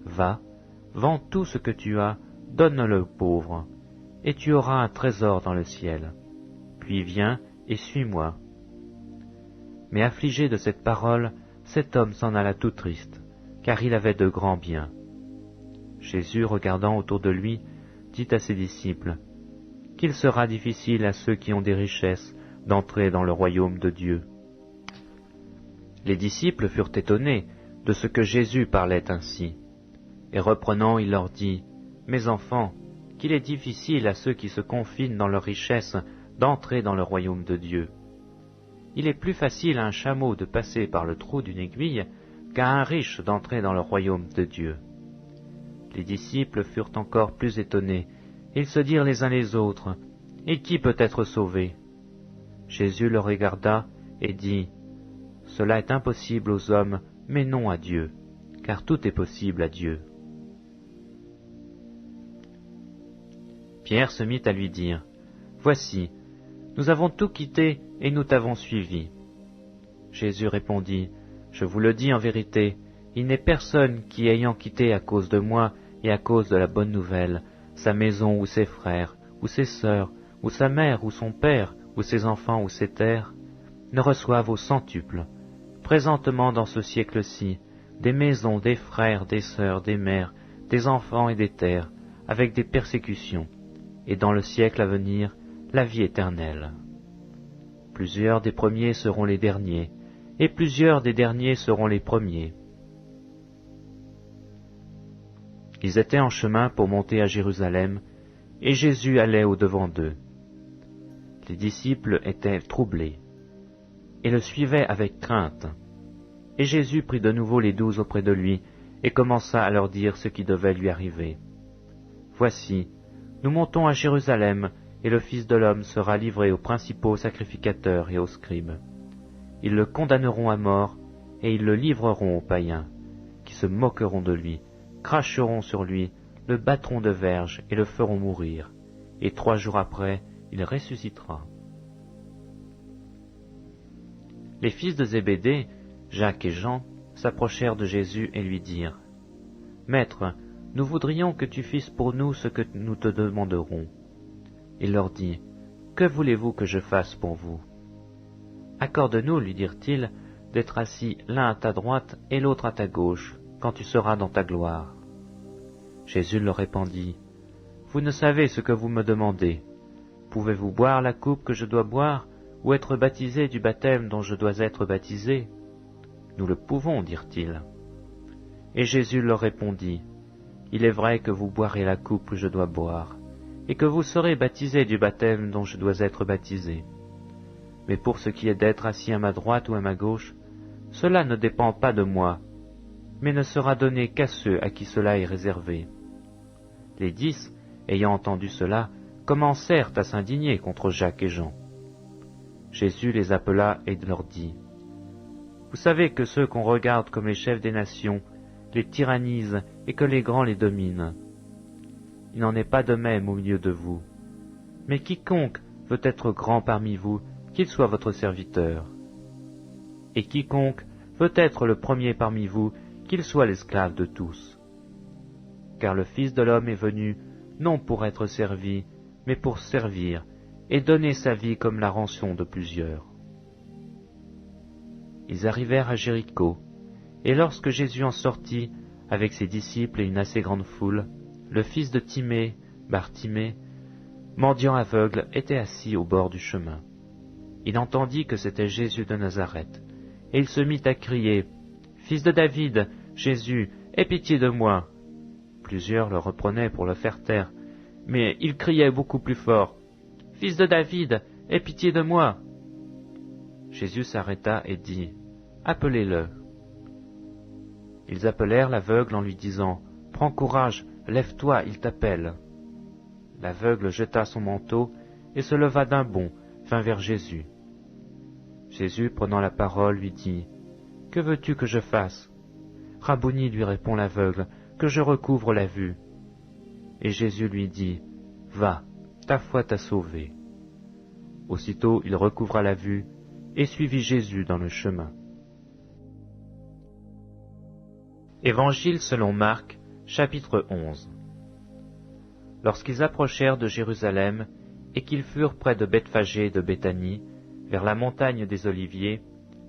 Va, vends tout ce que tu as, donne-le aux pauvres, et tu auras un trésor dans le ciel. Puis viens et suis-moi. » Mais affligé de cette parole, cet homme s'en alla tout triste, car il avait de grands biens. Jésus, regardant autour de lui, dit à ses disciples, « Qu'il sera difficile à ceux qui ont des richesses d'entrer dans le royaume de Dieu. » Les disciples furent étonnés de ce que Jésus parlait ainsi. Et reprenant, il leur dit, « Mes enfants, qu'il est difficile à ceux qui se confinent dans leur richesse d'entrer dans le royaume de Dieu. Il est plus facile à un chameau de passer par le trou d'une aiguille qu'à un riche d'entrer dans le royaume de Dieu. » Les disciples furent encore plus étonnés, et ils se dirent les uns les autres, « Et qui peut être sauvé ?» Jésus le regarda et dit, « Cela est impossible aux hommes, mais non à Dieu, car tout est possible à Dieu. » Pierre se mit à lui dire, « Voici, nous avons tout quitté et nous t'avons suivi. » Jésus répondit, « Je vous le dis en vérité, il n'est personne qui, ayant quitté à cause de moi et à cause de la bonne nouvelle, sa maison ou ses frères, ou ses sœurs, ou sa mère ou son père, ou ses enfants ou ses terres, ne reçoive au centuple, présentement dans ce siècle-ci, des maisons, des frères, des sœurs, des mères, des enfants et des terres, avec des persécutions, et dans le siècle à venir, la vie éternelle. Plusieurs des premiers seront les derniers, et plusieurs des derniers seront les premiers. » Ils étaient en chemin pour monter à Jérusalem, et Jésus allait au-devant d'eux. Les disciples étaient troublés, et le suivaient avec crainte. Et Jésus prit de nouveau les 12 auprès de lui, et commença à leur dire ce qui devait lui arriver. « Voici, nous montons à Jérusalem, et le Fils de l'homme sera livré aux principaux sacrificateurs et aux scribes. Ils le condamneront à mort, et ils le livreront aux païens, qui se moqueront de lui, cracheront sur lui, le battront de verge et le feront mourir, et 3 jours après, il ressuscitera. » Les fils de Zébédée, Jacques et Jean, s'approchèrent de Jésus et lui dirent, « Maître, nous voudrions que tu fisses pour nous ce que nous te demanderons. » Il leur dit, « Que voulez-vous que je fasse pour vous ?» « Accorde-nous, lui dirent-ils, d'être assis l'un à ta droite et l'autre à ta gauche, quand tu seras dans ta gloire. » Jésus leur répondit, « Vous ne savez ce que vous me demandez. Pouvez-vous boire la coupe que je dois boire, ou être baptisé du baptême dont je dois être baptisé ? » Nous le pouvons, dirent-ils. Et Jésus leur répondit, « Il est vrai que vous boirez la coupe que je dois boire, et que vous serez baptisés du baptême dont je dois être baptisé. Mais pour ce qui est d'être assis à ma droite ou à ma gauche, cela ne dépend pas de moi, mais ne sera donné qu'à ceux à qui cela est réservé. » Les 10, ayant entendu cela, commencèrent à s'indigner contre Jacques et Jean. Jésus les appela et leur dit, « Vous savez que ceux qu'on regarde comme les chefs des nations les tyrannisent et que les grands les dominent. Il n'en est pas de même au milieu de vous. Mais quiconque veut être grand parmi vous, qu'il soit votre serviteur. Et quiconque veut être le premier parmi vous, qu'il soit l'esclave de tous. Car le Fils de l'homme est venu, non pour être servi, mais pour servir, et donner sa vie comme la rançon de plusieurs. » Ils arrivèrent à Jéricho, et lorsque Jésus en sortit, avec ses disciples et une assez grande foule, le fils de Timée, Bartimée, mendiant aveugle, était assis au bord du chemin. Il entendit que c'était Jésus de Nazareth, et il se mit à crier, « Fils de David, Jésus, aie pitié de moi !» Plusieurs le reprenaient pour le faire taire, mais il criait beaucoup plus fort, « Fils de David, aie pitié de moi !» Jésus s'arrêta et dit, « Appelez-le. » Ils appelèrent l'aveugle en lui disant, « Prends courage, lève-toi, il t'appelle. » L'aveugle jeta son manteau et se leva d'un bond, vint vers Jésus. Jésus, prenant la parole, lui dit, « Que veux-tu que je fasse ?» « Rabouni, lui répond l'aveugle, « que je recouvre la vue. » Et Jésus lui dit, « Va, ta foi t'a sauvé. » Aussitôt il recouvra la vue et suivit Jésus dans le chemin. Évangile selon Marc, chapitre 11. Lorsqu'ils approchèrent de Jérusalem et qu'ils furent près de Bethphagée de Béthanie, vers la montagne des Oliviers,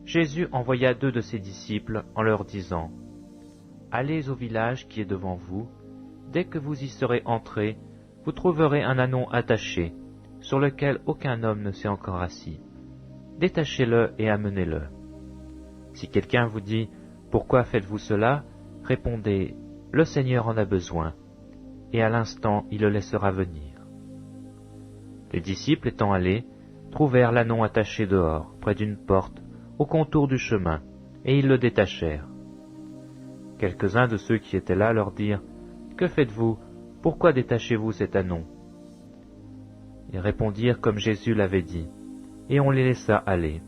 Jésus envoya 2 de ses disciples en leur disant, « Allez au village qui est devant vous, dès que vous y serez entrés, vous trouverez un ânon attaché, sur lequel aucun homme ne s'est encore assis. Détachez-le et amenez-le. Si quelqu'un vous dit, « Pourquoi faites-vous cela ?» répondez, « Le Seigneur en a besoin, et à l'instant il le laissera venir. » Les disciples étant allés, trouvèrent l'ânon attaché dehors, près d'une porte, au contour du chemin, et ils le détachèrent. Quelques-uns de ceux qui étaient là leur dirent, « Que faites-vous? Pourquoi détachez-vous cet ânon ?» Ils répondirent comme Jésus l'avait dit, et on les laissa aller.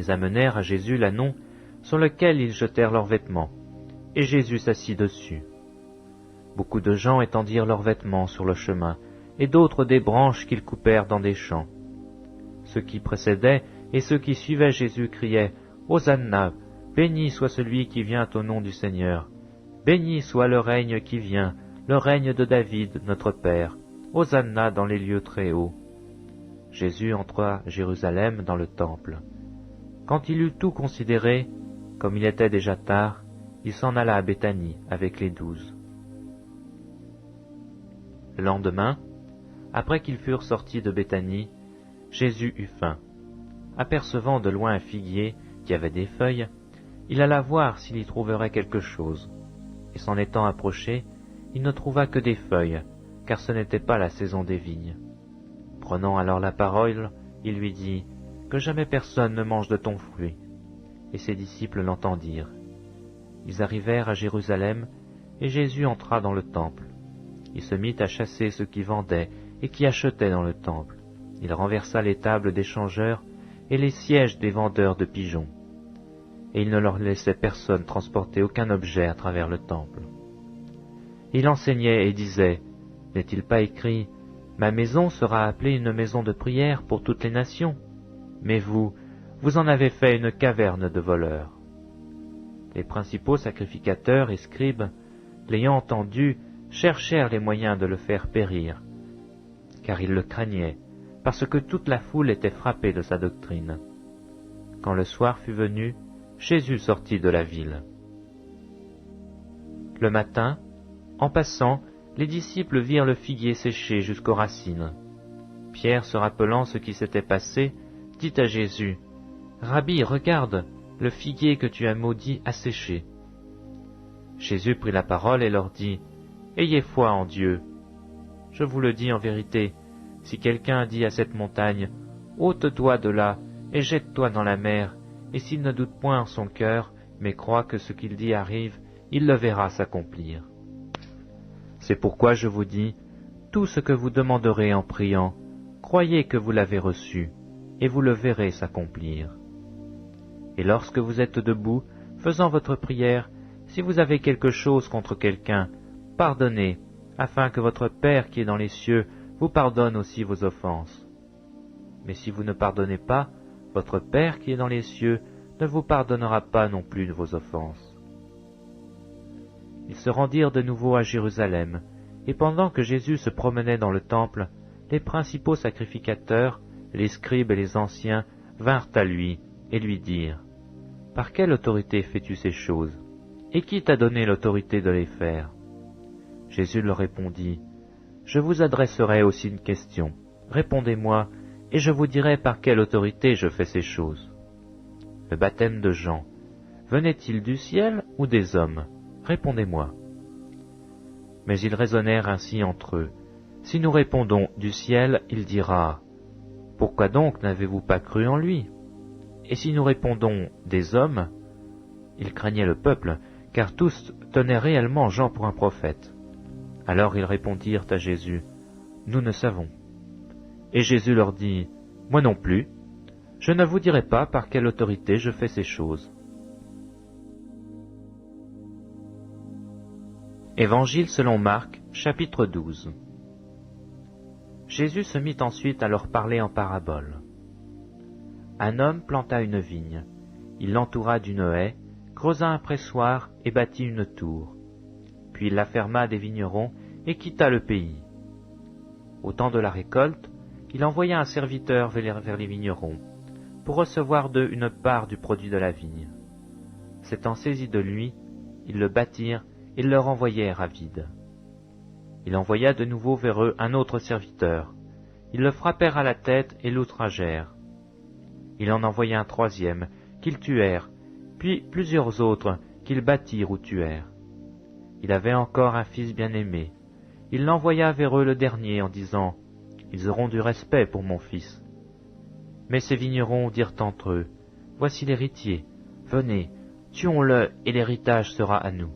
Ils amenèrent à Jésus l'ânon sur lequel ils jetèrent leurs vêtements, et Jésus s'assit dessus. Beaucoup de gens étendirent leurs vêtements sur le chemin, et d'autres des branches qu'ils coupèrent dans des champs. Ceux qui précédaient et ceux qui suivaient Jésus criaient « Hosanna, béni soit celui qui vient au nom du Seigneur. Béni soit le règne qui vient, le règne de David, notre Père. Hosanna dans les lieux très hauts. » Jésus entra à Jérusalem dans le temple. Quand il eut tout considéré, comme il était déjà tard, il s'en alla à Béthanie avec les 12. Le lendemain, après qu'ils furent sortis de Béthanie, Jésus eut faim. Apercevant de loin un figuier qui avait des feuilles, il alla voir s'il y trouverait quelque chose. Et s'en étant approché, il ne trouva que des feuilles, car ce n'était pas la saison des vignes. Prenant alors la parole, il lui dit « Que jamais personne ne mange de ton fruit. » Et ses disciples l'entendirent. Ils arrivèrent à Jérusalem, et Jésus entra dans le temple. Il se mit à chasser ceux qui vendaient et qui achetaient dans le temple. Il renversa les tables des changeurs et les sièges des vendeurs de pigeons. Et il ne leur laissait personne transporter aucun objet à travers le temple. Il enseignait et disait, « N'est-il pas écrit, ma maison sera appelée une maison de prière pour toutes les nations? Mais vous, vous en avez fait une caverne de voleurs. » Les principaux sacrificateurs et scribes, l'ayant entendu, cherchèrent les moyens de le faire périr, car ils le craignaient, parce que toute la foule était frappée de sa doctrine. Quand le soir fut venu, Jésus sortit de la ville. Le matin, en passant, les disciples virent le figuier séché jusqu'aux racines. Pierre, se rappelant ce qui s'était passé, dit à Jésus, « Rabbi, regarde, le figuier que tu as maudit a séché. » Jésus prit la parole et leur dit, « Ayez foi en Dieu. Je vous le dis en vérité, si quelqu'un dit à cette montagne, « Ôte-toi de là et jette-toi dans la mer », et s'il ne doute point en son cœur, mais croit que ce qu'il dit arrive, il le verra s'accomplir. C'est pourquoi je vous dis, tout ce que vous demanderez en priant, croyez que vous l'avez reçu, et vous le verrez s'accomplir. Et lorsque vous êtes debout, faisant votre prière, si vous avez quelque chose contre quelqu'un, pardonnez, afin que votre Père qui est dans les cieux vous pardonne aussi vos offenses. Mais si vous ne pardonnez pas, votre Père qui est dans les cieux ne vous pardonnera pas non plus de vos offenses. » Ils se rendirent de nouveau à Jérusalem, et pendant que Jésus se promenait dans le temple, les principaux sacrificateurs, les scribes et les anciens vinrent à lui et lui dirent, « Par quelle autorité fais-tu ces choses? Et qui t'a donné l'autorité de les faire ?» Jésus leur répondit, « Je vous adresserai aussi une question. Répondez-moi, et je vous dirai par quelle autorité je fais ces choses. Le baptême de Jean, venait-il du ciel ou des hommes? Répondez-moi. » Mais ils raisonnèrent ainsi entre eux. Si nous répondons du ciel, il dira, « Pourquoi donc n'avez-vous pas cru en lui? » Et si nous répondons des hommes, ils craignaient le peuple, car tous tenaient réellement Jean pour un prophète. Alors ils répondirent à Jésus, « Nous ne savons. » Et Jésus leur dit, « Moi non plus, je ne vous dirai pas par quelle autorité je fais ces choses. » Évangile selon Marc, chapitre 12. Jésus se mit ensuite à leur parler en parabole. Un homme planta une vigne, il l'entoura d'une haie, creusa un pressoir et bâtit une tour. Puis il la ferma des vignerons et quitta le pays. Au temps de la récolte, il envoya un serviteur vers les vignerons, pour recevoir d'eux une part du produit de la vigne. S'étant saisis de lui, ils le battirent et le renvoyèrent à vide. Il envoya de nouveau vers eux un autre serviteur. Ils le frappèrent à la tête et l'outragèrent. Il en envoya un troisième, qu'ils tuèrent, puis plusieurs autres, qu'ils battirent ou tuèrent. Il avait encore un fils bien-aimé. Il l'envoya vers eux le dernier en disant, « Ils auront du respect pour mon fils. » Mais ces vignerons dirent entre eux, « Voici l'héritier, venez, tuons-le et l'héritage sera à nous. »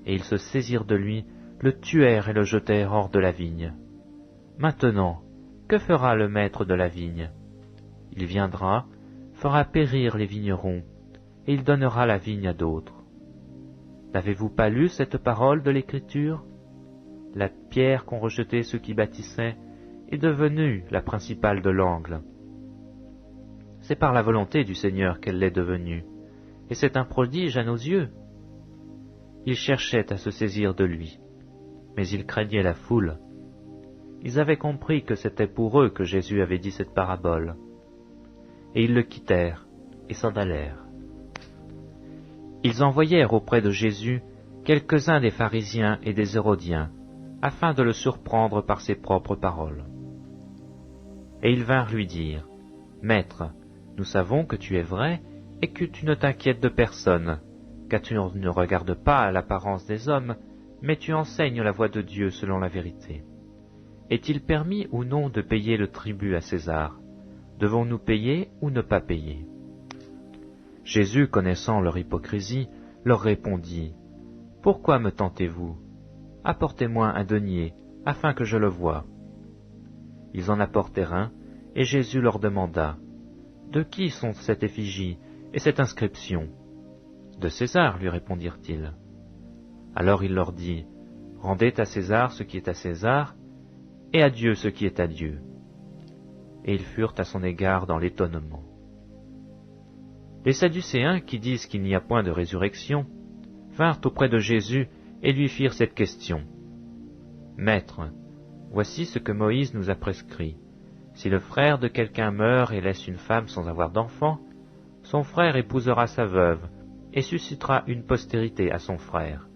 Et ils se saisirent de lui, le tuèrent et le jetèrent hors de la vigne. Maintenant, que fera le maître de la vigne? Il viendra, fera périr les vignerons, et il donnera la vigne à d'autres. N'avez-vous pas lu cette parole de l'Écriture? La pierre qu'ont rejetée ceux qui bâtissaient est devenue la principale de l'angle. C'est par la volonté du Seigneur qu'elle l'est devenue, et c'est un prodige à nos yeux. Ils cherchaient à se saisir de lui, mais ils craignaient la foule. Ils avaient compris que c'était pour eux que Jésus avait dit cette parabole, et ils le quittèrent et s'en allèrent. Ils envoyèrent auprès de Jésus quelques-uns des pharisiens et des hérodiens, afin de le surprendre par ses propres paroles. Et ils vinrent lui dire, « Maître, nous savons que tu es vrai et que tu ne t'inquiètes de personne, car tu ne regardes pas à l'apparence des hommes, mais tu enseignes la voie de Dieu selon la vérité. Est-il permis ou non de payer le tribut à César? Devons-nous payer ou ne pas payer ?» Jésus, connaissant leur hypocrisie, leur répondit, « Pourquoi me tentez-vous? Apportez-moi un denier, afin que je le voie. » Ils en apportèrent un, et Jésus leur demanda, « De qui sont cette effigie et cette inscription? » « De César, lui répondirent-ils. Alors il leur dit, « Rendez à César ce qui est à César, et à Dieu ce qui est à Dieu. » Et ils furent à son égard dans l'étonnement. Les Sadducéens, qui disent qu'il n'y a point de résurrection, vinrent auprès de Jésus et lui firent cette question. « Maître, voici ce que Moïse nous a prescrit. Si le frère de quelqu'un meurt et laisse une femme sans avoir d'enfant, son frère épousera sa veuve et suscitera une postérité à son frère.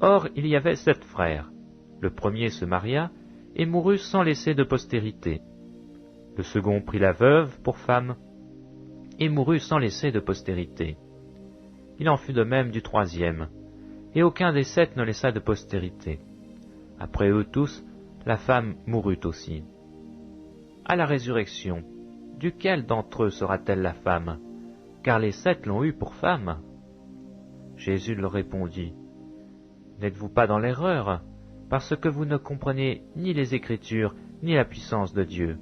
Or il y avait 7 frères. Le premier se maria et mourut sans laisser de postérité. Le second prit la veuve pour femme et mourut sans laisser de postérité. Il en fut de même du troisième, et aucun des 7 ne laissa de postérité. Après eux tous, la femme mourut aussi. À la résurrection, duquel d'entre eux sera-t-elle la femme? Car les 7 l'ont eue pour femme. » Jésus leur répondit, « N'êtes-vous pas dans l'erreur, parce que vous ne comprenez ni les Écritures, ni la puissance de Dieu?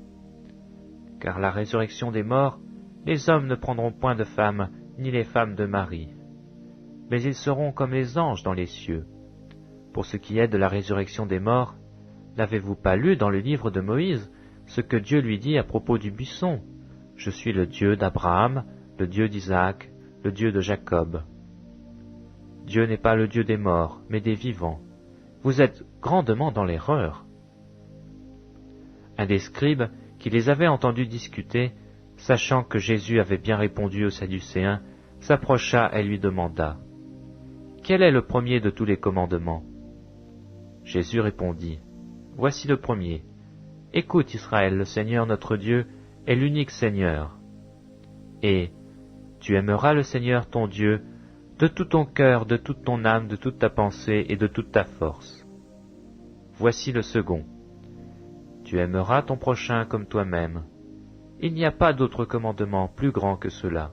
Car la résurrection des morts, les hommes ne prendront point de femmes, ni les femmes de mari, mais ils seront comme les anges dans les cieux. Pour ce qui est de la résurrection des morts, n'avez-vous pas lu dans le livre de Moïse ce que Dieu lui dit à propos du buisson? Je suis le Dieu d'Abraham, le Dieu d'Isaac, le Dieu de Jacob. Dieu n'est pas le Dieu des morts, mais des vivants. Vous êtes grandement dans l'erreur. » Un des scribes, qui les avait entendus discuter, sachant que Jésus avait bien répondu aux Sadducéens, s'approcha et lui demanda, « Quel est le premier de tous les commandements ?» Jésus répondit, « Voici le premier. Écoute Israël, le Seigneur notre Dieu est l'unique Seigneur. Et tu aimeras le Seigneur ton Dieu de tout ton cœur, de toute ton âme, de toute ta pensée et de toute ta force. Voici le second. Tu aimeras ton prochain comme toi-même. Il n'y a pas d'autre commandement plus grand que cela. »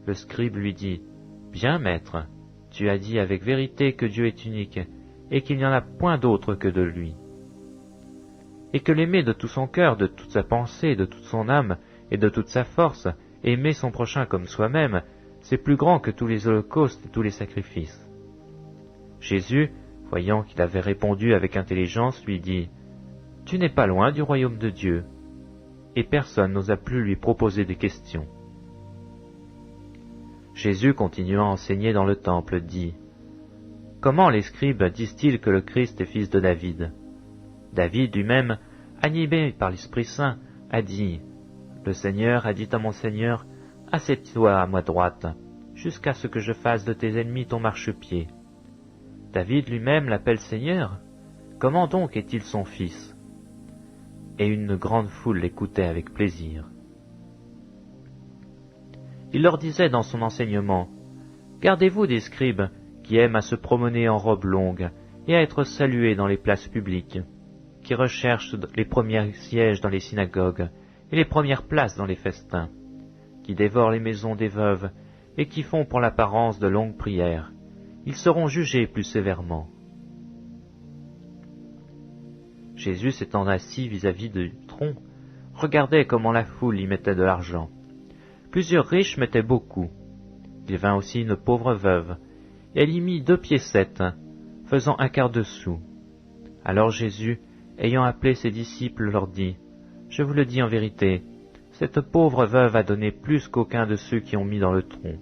Le scribe lui dit, « Bien, maître, tu as dit avec vérité que Dieu est unique et qu'il n'y en a point d'autre que de lui. Et que l'aimer de tout son cœur, de toute sa pensée, de toute son âme et de toute sa force, aimer son prochain comme soi-même, c'est plus grand que tous les holocaustes et tous les sacrifices. » Jésus, voyant qu'il avait répondu avec intelligence, lui dit, « Tu n'es pas loin du royaume de Dieu. » Et personne n'osa plus lui proposer des questions. Jésus, continuant à enseigner dans le temple, dit, « Comment les scribes disent-ils que le Christ est fils de David? David lui-même, animé par l'Esprit Saint, a dit, « Le Seigneur a dit à mon Seigneur, assieds-toi à ma droite, jusqu'à ce que je fasse de tes ennemis ton marchepied. » David lui-même l'appelle Seigneur. Comment donc est-il son fils? Et une grande foule l'écoutait avec plaisir. Il leur disait dans son enseignement, « Gardez-vous des scribes qui aiment à se promener en robe longue et à être salués dans les places publiques, qui recherchent les premiers sièges dans les synagogues et les premières places dans les festins, qui dévorent les maisons des veuves et qui font pour l'apparence de longues prières. Ils seront jugés plus sévèrement. » Jésus s'étant assis vis-à-vis du tronc, regardait comment la foule y mettait de l'argent. Plusieurs riches mettaient beaucoup. Il vint aussi une pauvre veuve, et elle y mit 2 piécettes, faisant 1/4 de sou. Alors Jésus, ayant appelé ses disciples, leur dit, « Je vous le dis en vérité, cette pauvre veuve a donné plus qu'aucun de ceux qui ont mis dans le tronc.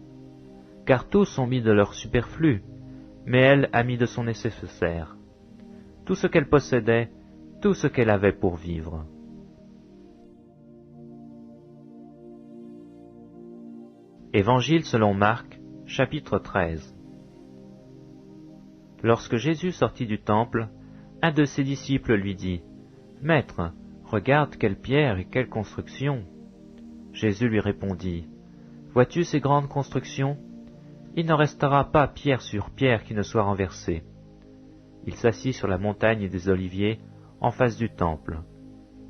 Car tous ont mis de leur superflu, mais elle a mis de son nécessaire. Tout ce qu'elle possédait, tout ce qu'elle avait pour vivre. » Évangile selon Marc, chapitre 13. Lorsque Jésus sortit du temple, un de ses disciples lui dit, « Maître, regarde quelle pierre et quelle construction !» Jésus lui répondit, « Vois-tu ces grandes constructions ? Il ne restera pas pierre sur pierre qui ne soit renversée. » Il s'assit sur la montagne des Oliviers, en face du temple.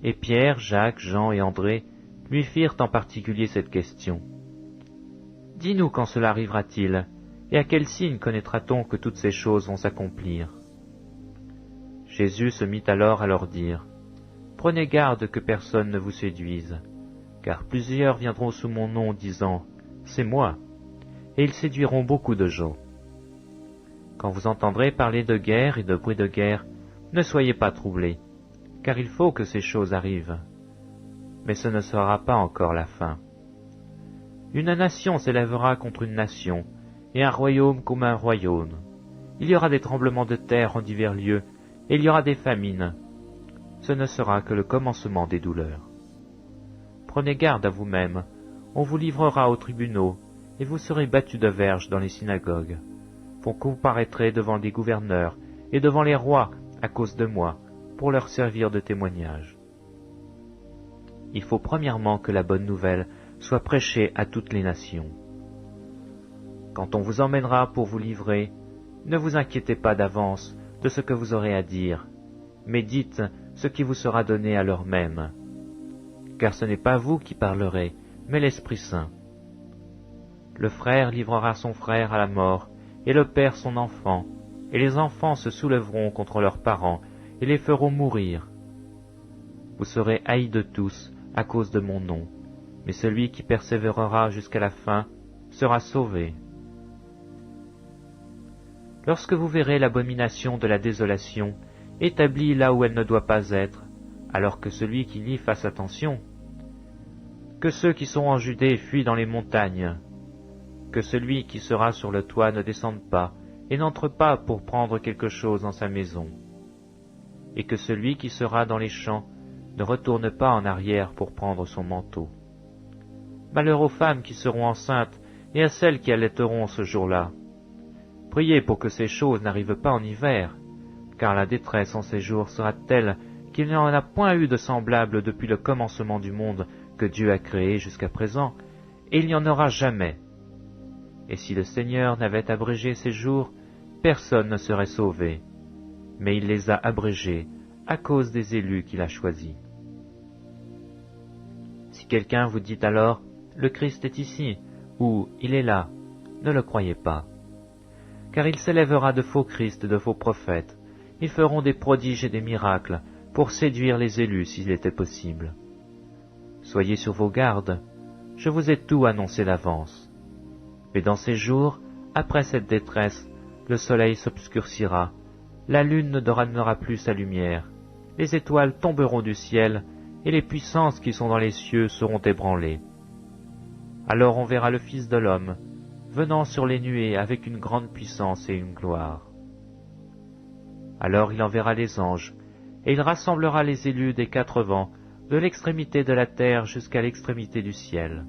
Et Pierre, Jacques, Jean et André lui firent en particulier cette question. « Dis-nous quand cela arrivera-t-il, et à quel signe connaîtra-t-on que toutes ces choses vont s'accomplir ?» Jésus se mit alors à leur dire, « Prenez garde que personne ne vous séduise, car plusieurs viendront sous mon nom disant, « C'est moi », et ils séduiront beaucoup de gens. Quand vous entendrez parler de guerre et de bruit de guerre, ne soyez pas troublés, car il faut que ces choses arrivent. Mais ce ne sera pas encore la fin. Une nation s'élèvera contre une nation, et un royaume contre un royaume. Il y aura des tremblements de terre en divers lieux, et il y aura des famines. Ce ne sera que le commencement des douleurs. Prenez garde à vous-même, on vous livrera aux tribunaux, et vous serez battus de verges dans les synagogues. Vous comparaîtrez devant des gouverneurs et devant les rois à cause de moi, pour leur servir de témoignage. Il faut premièrement que la bonne nouvelle soit prêchée à toutes les nations. Quand on vous emmènera pour vous livrer, ne vous inquiétez pas d'avance de ce que vous aurez à dire, mais dites ce qui vous sera donné à l'heure même. Car ce n'est pas vous qui parlerez, mais l'Esprit Saint. Le frère livrera son frère à la mort, et le père son enfant, et les enfants se soulèveront contre leurs parents, et les feront mourir. Vous serez haïs de tous à cause de mon nom, mais celui qui persévérera jusqu'à la fin sera sauvé. Lorsque vous verrez l'abomination de la désolation établie là où elle ne doit pas être, alors que celui qui lit fasse attention, que ceux qui sont en Judée fuient dans les montagnes, que celui qui sera sur le toit ne descende pas et n'entre pas pour prendre quelque chose dans sa maison, et que celui qui sera dans les champs ne retourne pas en arrière pour prendre son manteau. Malheur aux femmes qui seront enceintes et à celles qui allaiteront ce jour-là. Priez pour que ces choses n'arrivent pas en hiver, car la détresse en ces jours sera telle qu'il n'y en a point eu de semblable depuis le commencement du monde que Dieu a créé jusqu'à présent, et il n'y en aura jamais. Et si le Seigneur n'avait abrégé ces jours, personne ne serait sauvé, mais il les a abrégés à cause des élus qu'il a choisis. Si quelqu'un vous dit alors, « Le Christ est ici » ou « Il est là », ne le croyez pas. Car il s'élèvera de faux Christ et de faux prophètes. Ils feront des prodiges et des miracles pour séduire les élus s'il était possible. Soyez sur vos gardes, je vous ai tout annoncé d'avance. Mais dans ces jours, après cette détresse, le soleil s'obscurcira, la lune ne donnera plus sa lumière, les étoiles tomberont du ciel, et les puissances qui sont dans les cieux seront ébranlées. Alors on verra le Fils de l'homme, venant sur les nuées avec une grande puissance et une gloire. Alors il enverra les anges, et il rassemblera les élus des 4 vents, de l'extrémité de la terre jusqu'à l'extrémité du ciel.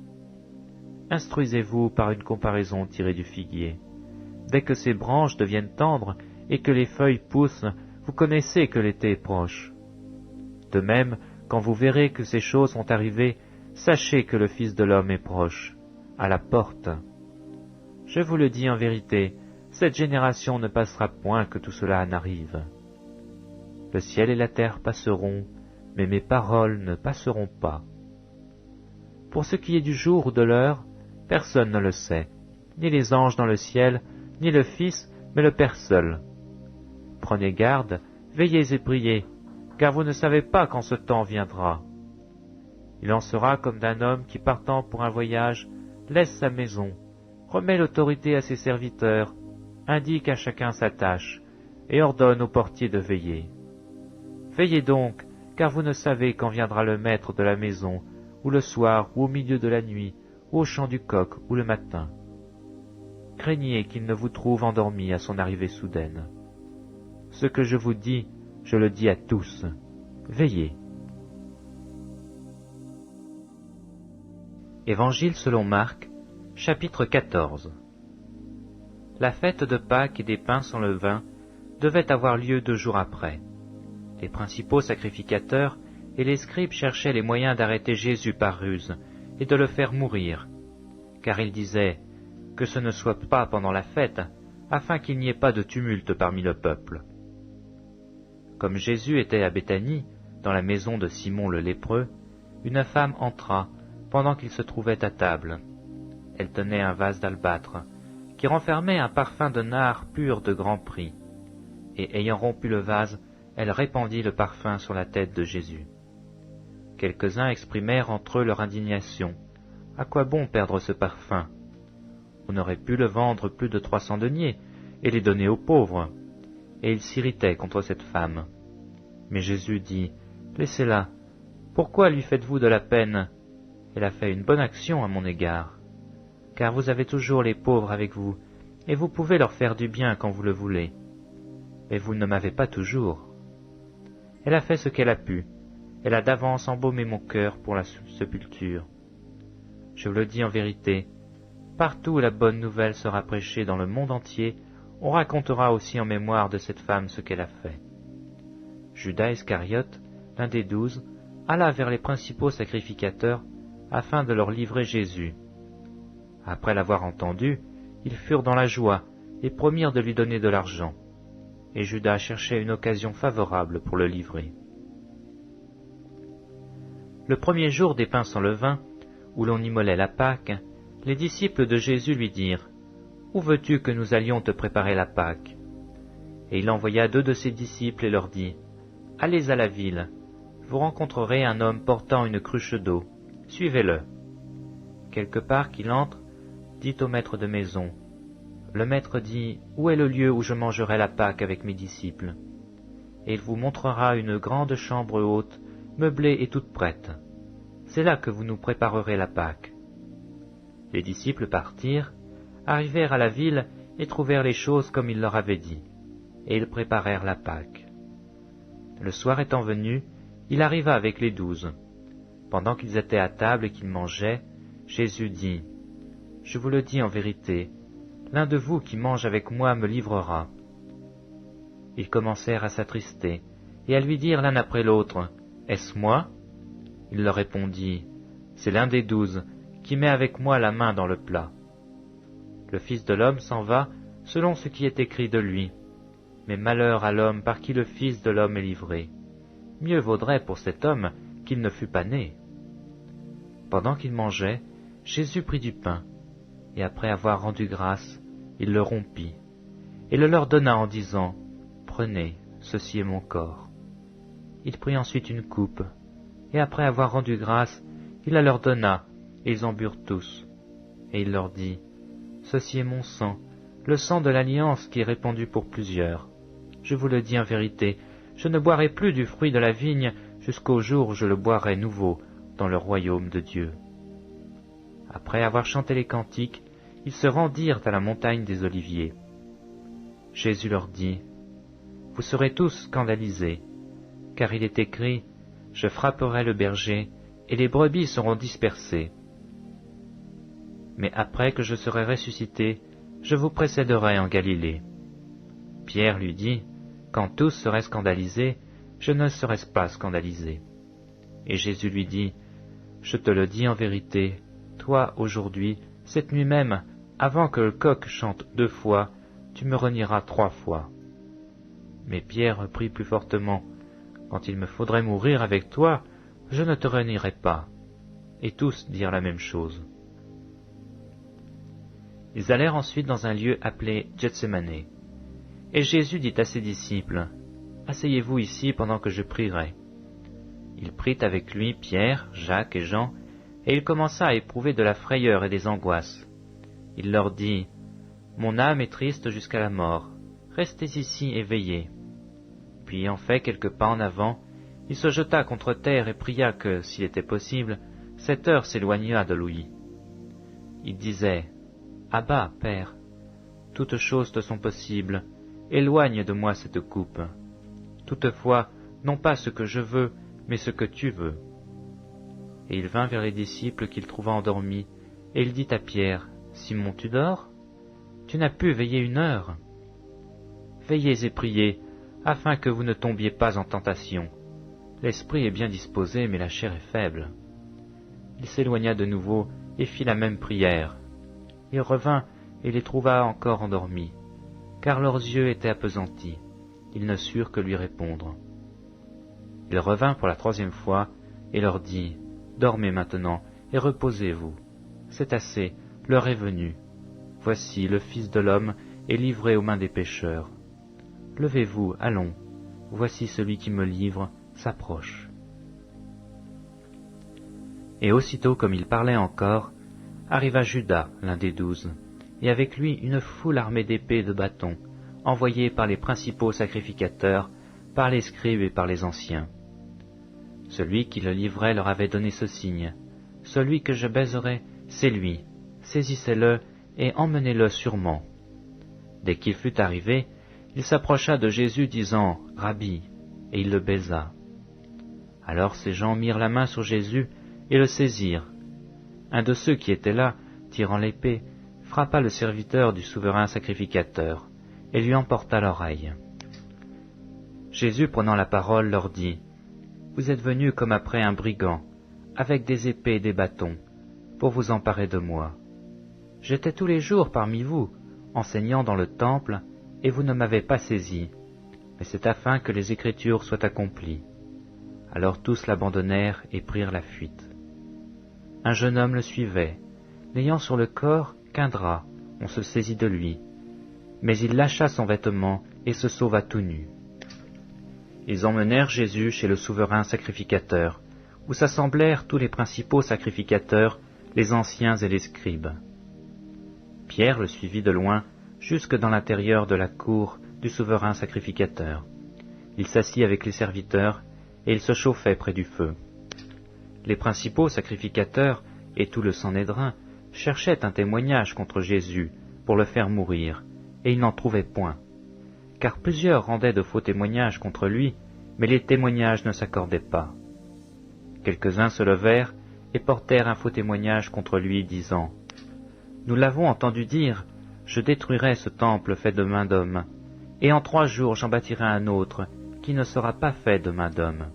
Instruisez-vous par une comparaison tirée du figuier. Dès que ses branches deviennent tendres et que les feuilles poussent, vous connaissez que l'été est proche. De même, quand vous verrez que ces choses sont arrivées, sachez que le Fils de l'homme est proche, à la porte. Je vous le dis en vérité, cette génération ne passera point que tout cela n'arrive. Le ciel et la terre passeront, mais mes paroles ne passeront pas. Pour ce qui est du jour ou de l'heure, personne ne le sait, ni les anges dans le ciel, ni le Fils, mais le Père seul. Prenez garde, veillez et priez, car vous ne savez pas quand ce temps viendra. Il en sera comme d'un homme qui partant pour un voyage laisse sa maison, remet l'autorité à ses serviteurs, indique à chacun sa tâche, et ordonne au portier de veiller. Veillez donc, car vous ne savez quand viendra le maître de la maison, ou le soir, ou au milieu de la nuit, ou au chant du coq, ou le matin. Craignez qu'il ne vous trouve endormis à son arrivée soudaine. Ce que je vous dis, je le dis à tous. Veillez. Évangile selon Marc, chapitre 14. La fête de Pâques et des pains sans levain devait avoir lieu 2 jours après. Les principaux sacrificateurs et les scribes cherchaient les moyens d'arrêter Jésus par ruse et de le faire mourir, car ils disaient que ce ne soit pas pendant la fête, afin qu'il n'y ait pas de tumulte parmi le peuple. Comme Jésus était à Béthanie, dans la maison de Simon le lépreux, une femme entra pendant qu'il se trouvait à table. Elle tenait un vase d'albâtre, qui renfermait un parfum de nard pur de grand prix, et ayant rompu le vase, elle répandit le parfum sur la tête de Jésus. Quelques-uns exprimèrent entre eux leur indignation. « À quoi bon perdre ce parfum? On aurait pu le vendre plus de 300 deniers et les donner aux pauvres. » Et ils s'irritaient contre cette femme. Mais Jésus dit, « Laissez-la. Pourquoi lui faites-vous de la peine? Elle a fait une bonne action à mon égard. Car vous avez toujours les pauvres avec vous, et vous pouvez leur faire du bien quand vous le voulez. Mais vous ne m'avez pas toujours. Elle a fait ce qu'elle a pu. Elle a d'avance embaumé mon cœur pour la sépulture. Je vous le dis en vérité, partout où la bonne nouvelle sera prêchée dans le monde entier, on racontera aussi en mémoire de cette femme ce qu'elle a fait. » Judas Iscariote, l'un des 12, alla vers les principaux sacrificateurs afin de leur livrer Jésus. Après l'avoir entendu, ils furent dans la joie et promirent de lui donner de l'argent. Et Judas cherchait une occasion favorable pour le livrer. Le premier jour des pains sans levain, où l'on immolait la Pâque, les disciples de Jésus lui dirent, « Où veux-tu que nous allions te préparer la Pâque ?» Et il envoya 2 de ses disciples et leur dit, « Allez à la ville, vous rencontrerez un homme portant une cruche d'eau, suivez-le. Quelque part qu'il entre, dites au maître de maison, « Le maître dit, où est le lieu où je mangerai la Pâque avec mes disciples ?» Et il vous montrera une grande chambre haute, meublée et toute prête. C'est là que vous nous préparerez la Pâque. » Les disciples partirent, arrivèrent à la ville et trouvèrent les choses comme il leur avait dit, et ils préparèrent la Pâque. Le soir étant venu, il arriva avec les 12. Pendant qu'ils étaient à table et qu'ils mangeaient, Jésus dit, « Je vous le dis en vérité, l'un de vous qui mange avec moi me livrera. » Ils commencèrent à s'attrister et à lui dire l'un après l'autre, « Est-ce moi ?» Il leur répondit, « C'est l'un des 12 qui met avec moi la main dans le plat. » Le Fils de l'homme s'en va selon ce qui est écrit de lui. Mais malheur à l'homme par qui le Fils de l'homme est livré. Mieux vaudrait pour cet homme qu'il ne fût pas né. Pendant qu'il mangeait, Jésus prit du pain, et après avoir rendu grâce, il le rompit, et le leur donna en disant, « Prenez, ceci est mon corps. » Il prit ensuite une coupe, et après avoir rendu grâce, il la leur donna, et ils en burent tous. Et il leur dit, « Ceci est mon sang, le sang de l'alliance qui est répandu pour plusieurs. Je vous le dis en vérité, je ne boirai plus du fruit de la vigne jusqu'au jour où je le boirai nouveau dans le royaume de Dieu. » Après avoir chanté les cantiques, ils se rendirent à la montagne des Oliviers. Jésus leur dit, « Vous serez tous scandalisés, car il est écrit, « Je frapperai le berger, et les brebis seront dispersées. » Mais après que je serai ressuscité, je vous précéderai en Galilée. Pierre lui dit, « Quand tous seraient scandalisés, je ne serai pas scandalisé. » Et Jésus lui dit, « Je te le dis en vérité, toi, aujourd'hui, cette nuit même, avant que le coq chante 2 fois, tu me renieras 3 fois. » Mais Pierre reprit plus fortement, « Quand il me faudrait mourir avec toi, je ne te renierai pas. » Et tous dirent la même chose. Ils allèrent ensuite dans un lieu appelé Gethsémané. Et Jésus dit à ses disciples, « Asseyez-vous ici pendant que je prierai. » Il prit avec lui Pierre, Jacques et Jean, et il commença à éprouver de la frayeur et des angoisses. Il leur dit, « Mon âme est triste jusqu'à la mort, restez ici et veillez. » Puis ayant fait quelques pas en avant, il se jeta contre terre et pria que, s'il était possible, cette heure s'éloignât de lui. Il disait, « Abba, Père, toutes choses te sont possibles, éloigne de moi cette coupe. Toutefois, non pas ce que je veux, mais ce que tu veux. » Et il vint vers les disciples qu'il trouva endormis, et il dit à Pierre, « Simon, tu dors? Tu n'as pu veiller 1 heure. Veillez et priez, afin que vous ne tombiez pas en tentation. L'esprit est bien disposé, mais la chair est faible. » Il s'éloigna de nouveau et fit la même prière. Il revint et les trouva encore endormis, car leurs yeux étaient appesantis. Ils ne surent que lui répondre. Il revint pour la 3e fois et leur dit, « Dormez maintenant et reposez-vous. C'est assez, l'heure est venue. Voici, le Fils de l'homme est livré aux mains des pécheurs. Levez-vous, allons. Voici celui qui me livre s'approche. » Et aussitôt comme il parlait encore, arriva Judas, l'un des 12, et avec lui une foule armée d'épées et de bâtons, envoyés par les principaux sacrificateurs, par les scribes et par les anciens. Celui qui le livrait leur avait donné ce signe, « Celui que je baiserai, c'est lui, saisissez-le et emmenez-le sûrement. » Dès qu'il fut arrivé, il s'approcha de Jésus disant, « Rabbi », et il le baisa. Alors ces gens mirent la main sur Jésus et le saisirent. Un de ceux qui étaient là, tirant l'épée, frappa le serviteur du souverain sacrificateur et lui emporta l'oreille. Jésus, prenant la parole, leur dit, « Vous êtes venus comme après un brigand, avec des épées et des bâtons, pour vous emparer de moi. J'étais tous les jours parmi vous, enseignant dans le temple, et vous ne m'avez pas saisi, mais c'est afin que les Écritures soient accomplies. » Alors tous l'abandonnèrent et prirent la fuite. Un jeune homme le suivait. N'ayant sur le corps qu'un drap, on se saisit de lui. Mais il lâcha son vêtement et se sauva tout nu. Ils emmenèrent Jésus chez le souverain sacrificateur, où s'assemblèrent tous les principaux sacrificateurs, les anciens et les scribes. Pierre le suivit de loin, jusque dans l'intérieur de la cour du souverain sacrificateur. Il s'assit avec les serviteurs, et il se chauffait près du feu. Les principaux sacrificateurs et tout le Sanhédrin cherchaient un témoignage contre Jésus pour le faire mourir, et ils n'en trouvaient point, car plusieurs rendaient de faux témoignages contre lui, mais les témoignages ne s'accordaient pas. Quelques-uns se levèrent et portèrent un faux témoignage contre lui, disant, « Nous l'avons entendu dire, je détruirai ce temple fait de main d'homme, et en 3 jours j'en bâtirai un autre, qui ne sera pas fait de main d'homme. »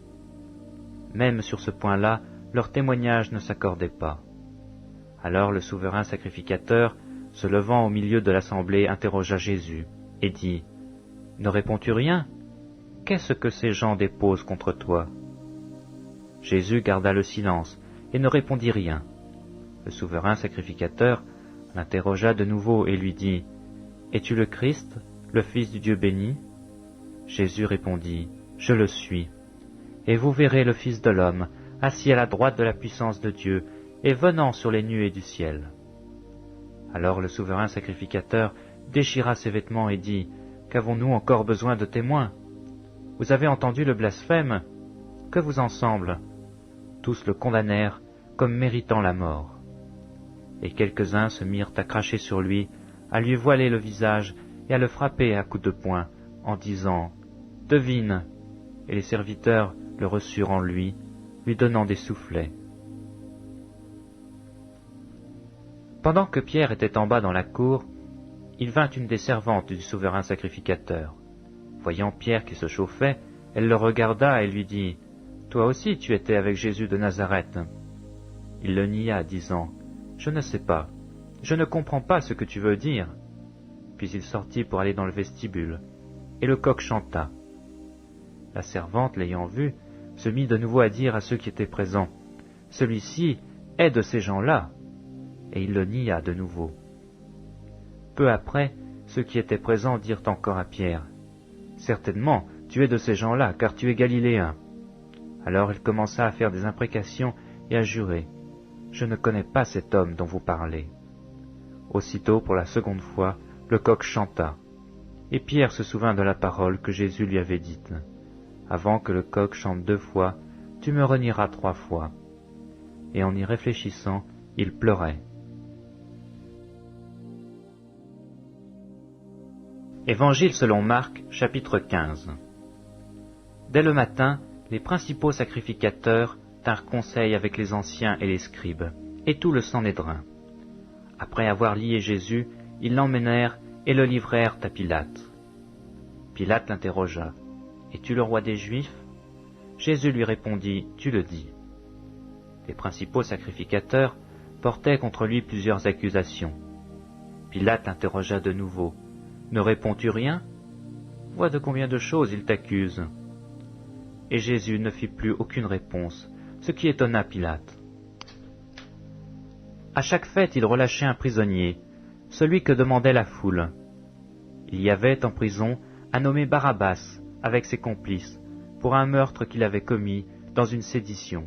Même sur ce point-là, leur témoignage ne s'accordait pas. Alors le souverain sacrificateur, se levant au milieu de l'assemblée, interrogea Jésus, et dit, « Ne réponds-tu rien? Qu'est-ce que ces gens déposent contre toi ?» Jésus garda le silence, et ne répondit rien. Le souverain sacrificateur l'interrogea de nouveau et lui dit, « Es-tu le Christ, le Fils du Dieu béni ?» Jésus répondit, « Je le suis. Et vous verrez le Fils de l'homme, assis à la droite de la puissance de Dieu, et venant sur les nuées du ciel. » Alors le souverain sacrificateur déchira ses vêtements et dit, « Qu'avons-nous encore besoin de témoins? Vous avez entendu le blasphème? Que vous en semble ?» Tous le condamnèrent comme méritant la mort. Et quelques-uns se mirent à cracher sur lui, à lui voiler le visage et à le frapper à coups de poing, en disant, « Devine !» Et les serviteurs le reçurent en lui donnant des soufflets. Pendant que Pierre était en bas dans la cour, il vint une des servantes du souverain sacrificateur. Voyant Pierre qui se chauffait, elle le regarda et lui dit, « Toi aussi tu étais avec Jésus de Nazareth. » Il le nia, disant, « Je ne sais pas, je ne comprends pas ce que tu veux dire. » Puis il sortit pour aller dans le vestibule, et le coq chanta. La servante, l'ayant vu, se mit de nouveau à dire à ceux qui étaient présents, « Celui-ci est de ces gens-là. » Et il le nia de nouveau. Peu après, ceux qui étaient présents dirent encore à Pierre, « Certainement, tu es de ces gens-là, car tu es galiléen. » Alors il commença à faire des imprécations et à jurer, « « Je ne connais pas cet homme dont vous parlez. » Aussitôt, pour la seconde fois, le coq chanta. Et Pierre se souvint de la parole que Jésus lui avait dite. « Avant que le coq chante 2 fois, tu me renieras 3 fois. » Et en y réfléchissant, il pleurait. Évangile selon Marc, chapitre 15. Dès le matin, les principaux sacrificateurs tinrent conseil avec les anciens et les scribes, et tout le Sanhédrin. Après avoir lié Jésus, ils l'emmenèrent et le livrèrent à Pilate. Pilate l'interrogea. « Es-tu le roi des Juifs ?» Jésus lui répondit, « Tu le dis. » Les principaux sacrificateurs portaient contre lui plusieurs accusations. Pilate l'interrogea de nouveau. « Ne réponds-tu rien ? Vois de combien de choses il t'accuse. » Et Jésus ne fit plus aucune réponse, ce qui étonna Pilate. À chaque fête, il relâchait un prisonnier, celui que demandait la foule. Il y avait en prison un nommé Barabbas, avec ses complices, pour un meurtre qu'il avait commis dans une sédition.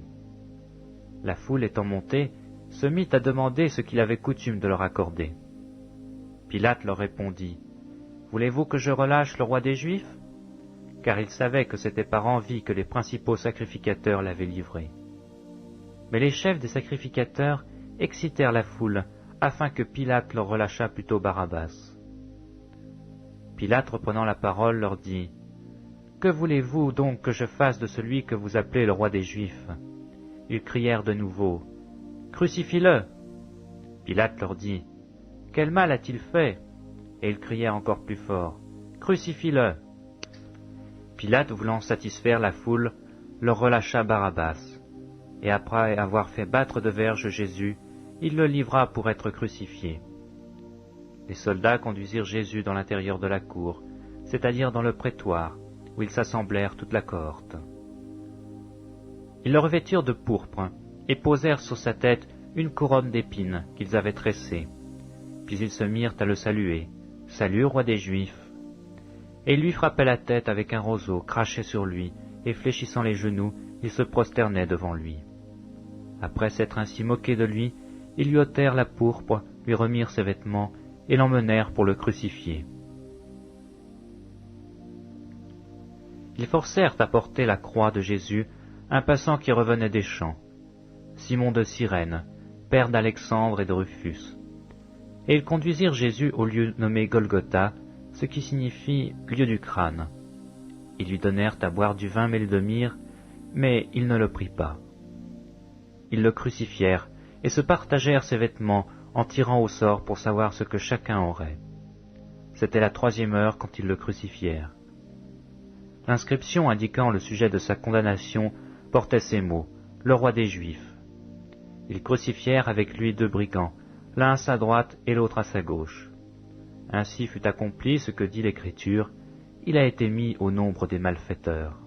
La foule étant montée, se mit à demander ce qu'il avait coutume de leur accorder. Pilate leur répondit, « Voulez-vous que je relâche le roi des Juifs ?» Car il savait que c'était par envie que les principaux sacrificateurs l'avaient livré. Mais les chefs des sacrificateurs excitèrent la foule, afin que Pilate leur relâchât plutôt Barabbas. Pilate, reprenant la parole, leur dit, « Que voulez-vous donc que je fasse de celui que vous appelez le roi des Juifs ?» Ils crièrent de nouveau, « Crucifie-le !» Pilate leur dit, « Quel mal a-t-il fait ?» Et ils crièrent encore plus fort, « Crucifie-le !» Pilate, voulant satisfaire la foule, leur relâcha Barabbas, et après avoir fait battre de verges Jésus, il le livra pour être crucifié. Les soldats conduisirent Jésus dans l'intérieur de la cour, c'est-à-dire dans le prétoire, où ils s'assemblèrent toute la cohorte. Ils le revêtirent de pourpre, et posèrent sur sa tête une couronne d'épines qu'ils avaient tressée. Puis ils se mirent à le saluer. « Salut, roi des Juifs !» Et ils lui frappaient la tête avec un roseau, crachaient sur lui, et fléchissant les genoux, ils se prosternaient devant lui. Après s'être ainsi moqués de lui, ils lui ôtèrent la pourpre, lui remirent ses vêtements, et l'emmenèrent pour le crucifier. Ils forcèrent à porter la croix de Jésus un passant qui revenait des champs, Simon de Cyrène, père d'Alexandre et de Rufus. Et ils conduisirent Jésus au lieu nommé Golgotha, ce qui signifie « lieu du crâne ». Ils lui donnèrent à boire du vin mêlé de myrrhe, mais il ne le prit pas. Ils le crucifièrent et se partagèrent ses vêtements en tirant au sort pour savoir ce que chacun aurait. C'était la 3e heure quand ils le crucifièrent. L'inscription indiquant le sujet de sa condamnation portait ces mots, « Le roi des Juifs ». Ils crucifièrent avec lui 2 brigands, l'un à sa droite et l'autre à sa gauche. Ainsi fut accompli ce que dit l'Écriture, il a été mis au nombre des malfaiteurs.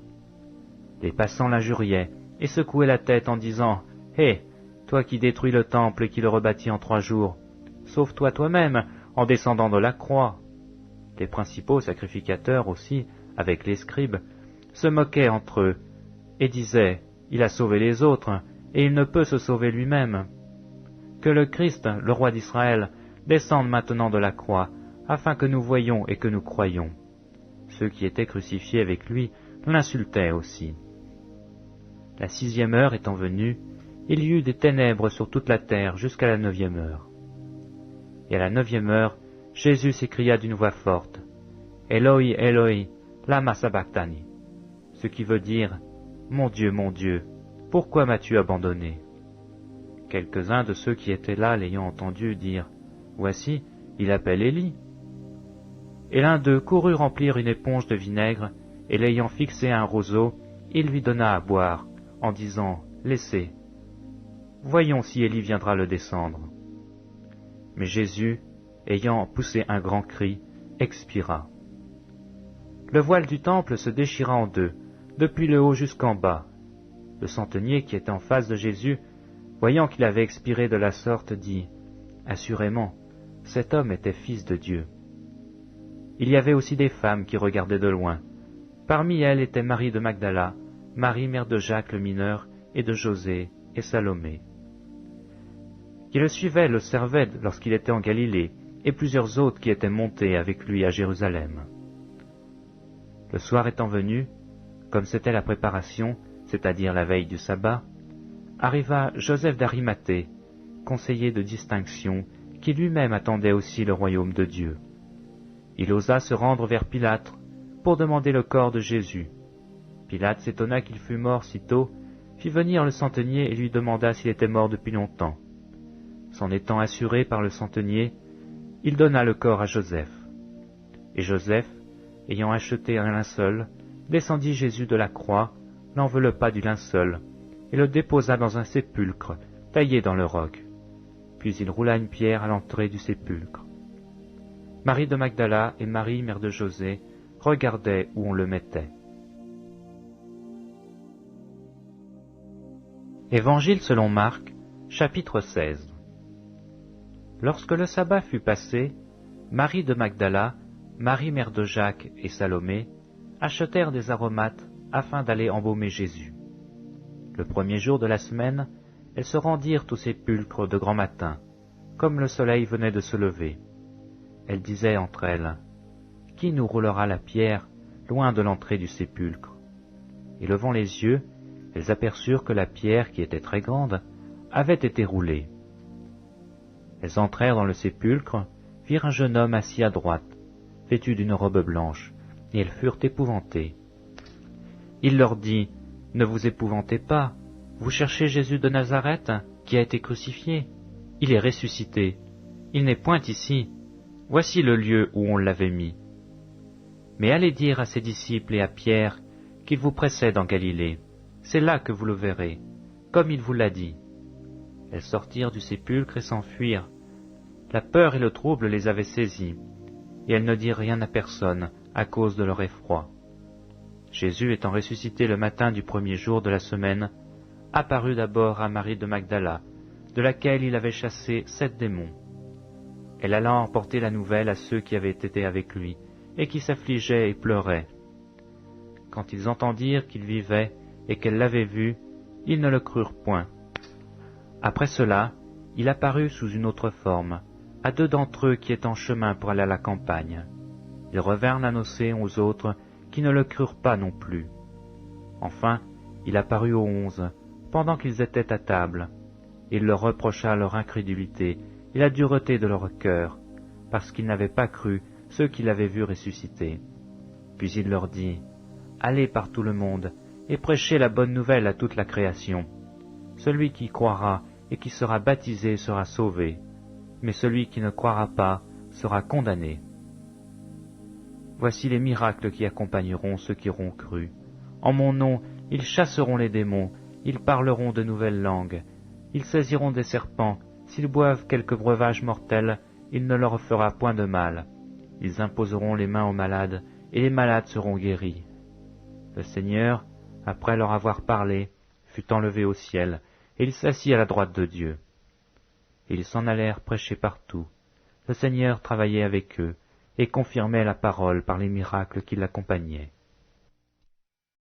Les passants l'injuriaient et secouaient la tête en disant, « Hé, toi qui détruis le temple et qui le rebâtis en 3 jours, sauve-toi toi-même en descendant de la croix. » Les principaux sacrificateurs aussi, avec les scribes, se moquaient entre eux et disaient, « Il a sauvé les autres, et il ne peut se sauver lui-même. Que le Christ, le roi d'Israël, descende maintenant de la croix, afin que nous voyions et que nous croyions. » Ceux qui étaient crucifiés avec lui l'insultaient aussi. La 6e heure étant venue, il y eut des ténèbres sur toute la terre jusqu'à la 9e heure. Et à la 9e heure, Jésus s'écria d'une voix forte, « Eloi, Eloi, lama sabachthani » ce qui veut dire, « Mon Dieu, pourquoi m'as-tu abandonné ?» Quelques-uns de ceux qui étaient là l'ayant entendu dirent, « Voici, il appelle Élie. » Et l'un d'eux courut remplir une éponge de vinaigre, et l'ayant fixé à un roseau, il lui donna à boire, en disant, « Laissez. Voyons si Élie viendra le descendre. » Mais Jésus, ayant poussé un grand cri, expira. Le voile du temple se déchira en 2, depuis le haut jusqu'en bas. Le centenier qui était en face de Jésus, voyant qu'il avait expiré de la sorte, dit, « Assurément, cet homme était fils de Dieu. » Il y avait aussi des femmes qui regardaient de loin. Parmi elles était Marie de Magdala, Marie mère de Jacques le mineur, et de José, et Salomé. qui le suivaient le servaient lorsqu'il était en Galilée, et plusieurs autres qui étaient montés avec lui à Jérusalem. Le soir étant venu, comme c'était la préparation, c'est-à-dire la veille du sabbat, arriva Joseph d'Arimathée, conseiller de distinction, qui lui-même attendait aussi le royaume de Dieu. Il osa se rendre vers Pilate pour demander le corps de Jésus. Pilate s'étonna qu'il fût mort si tôt, fit venir le centenier et lui demanda s'il était mort depuis longtemps. S'en étant assuré par le centenier, il donna le corps à Joseph. Et Joseph, ayant acheté un linceul, descendit Jésus de la croix, l'enveloppa du linceul, et le déposa dans un sépulcre, taillé dans le roc. Puis il roula une pierre à l'entrée du sépulcre. Marie de Magdala et Marie, mère de José, regardaient où on le mettait. Évangile selon Marc, chapitre 16. Lorsque le sabbat fut passé, Marie de Magdala, Marie mère de Jacques et Salomé achetèrent des aromates afin d'aller embaumer Jésus. Le premier jour de la semaine, elles se rendirent au sépulcre de grand matin, comme le soleil venait de se lever. Elles disaient entre elles, « Qui nous roulera la pierre loin de l'entrée du sépulcre ?» Et levant les yeux, elles aperçurent que la pierre, qui était très grande, avait été roulée. Elles entrèrent dans le sépulcre, virent un jeune homme assis à droite, vêtu d'une robe blanche, et elles furent épouvantées. Il leur dit, « Ne vous épouvantez pas, vous cherchez Jésus de Nazareth, qui a été crucifié. Il est ressuscité. Il n'est point ici. Voici le lieu où on l'avait mis. Mais allez dire à ses disciples et à Pierre qu'il vous précède en Galilée. C'est là que vous le verrez, comme il vous l'a dit. » Elles sortirent du sépulcre et s'enfuirent. La peur et le trouble les avaient saisies, et elles ne dirent rien à personne à cause de leur effroi. Jésus, étant ressuscité le matin du premier jour de la semaine, apparut d'abord à Marie de Magdala, de laquelle il avait chassé 7 démons. Elle alla emporter la nouvelle à ceux qui avaient été avec lui, et qui s'affligeaient et pleuraient. Quand ils entendirent qu'il vivait et qu'elle l'avait vu, ils ne le crurent point. Après cela, il apparut sous une autre forme, à 2 d'entre eux qui étaient en chemin pour aller à la campagne. Ils revinrent l'annoncer aux autres, qui ne le crurent pas non plus. Enfin, il apparut aux 11, pendant qu'ils étaient à table. Il leur reprocha leur incrédulité et la dureté de leur cœur, parce qu'ils n'avaient pas cru ceux qui l'avaient vu ressusciter. Puis il leur dit, « Allez par tout le monde, et prêchez la bonne nouvelle à toute la création. Celui qui croira et qui sera baptisé sera sauvé, mais celui qui ne croira pas sera condamné. Voici les miracles qui accompagneront ceux qui auront cru. En mon nom, ils chasseront les démons, ils parleront de nouvelles langues, ils saisiront des serpents, s'ils boivent quelque breuvage mortel, il ne leur fera point de mal. Ils imposeront les mains aux malades, et les malades seront guéris. » Le Seigneur, après leur avoir parlé, fut enlevé au ciel, et il s'assit à la droite de Dieu. Et ils s'en allèrent prêcher partout. Le Seigneur travaillait avec eux, et confirmait la parole par les miracles qui l'accompagnaient.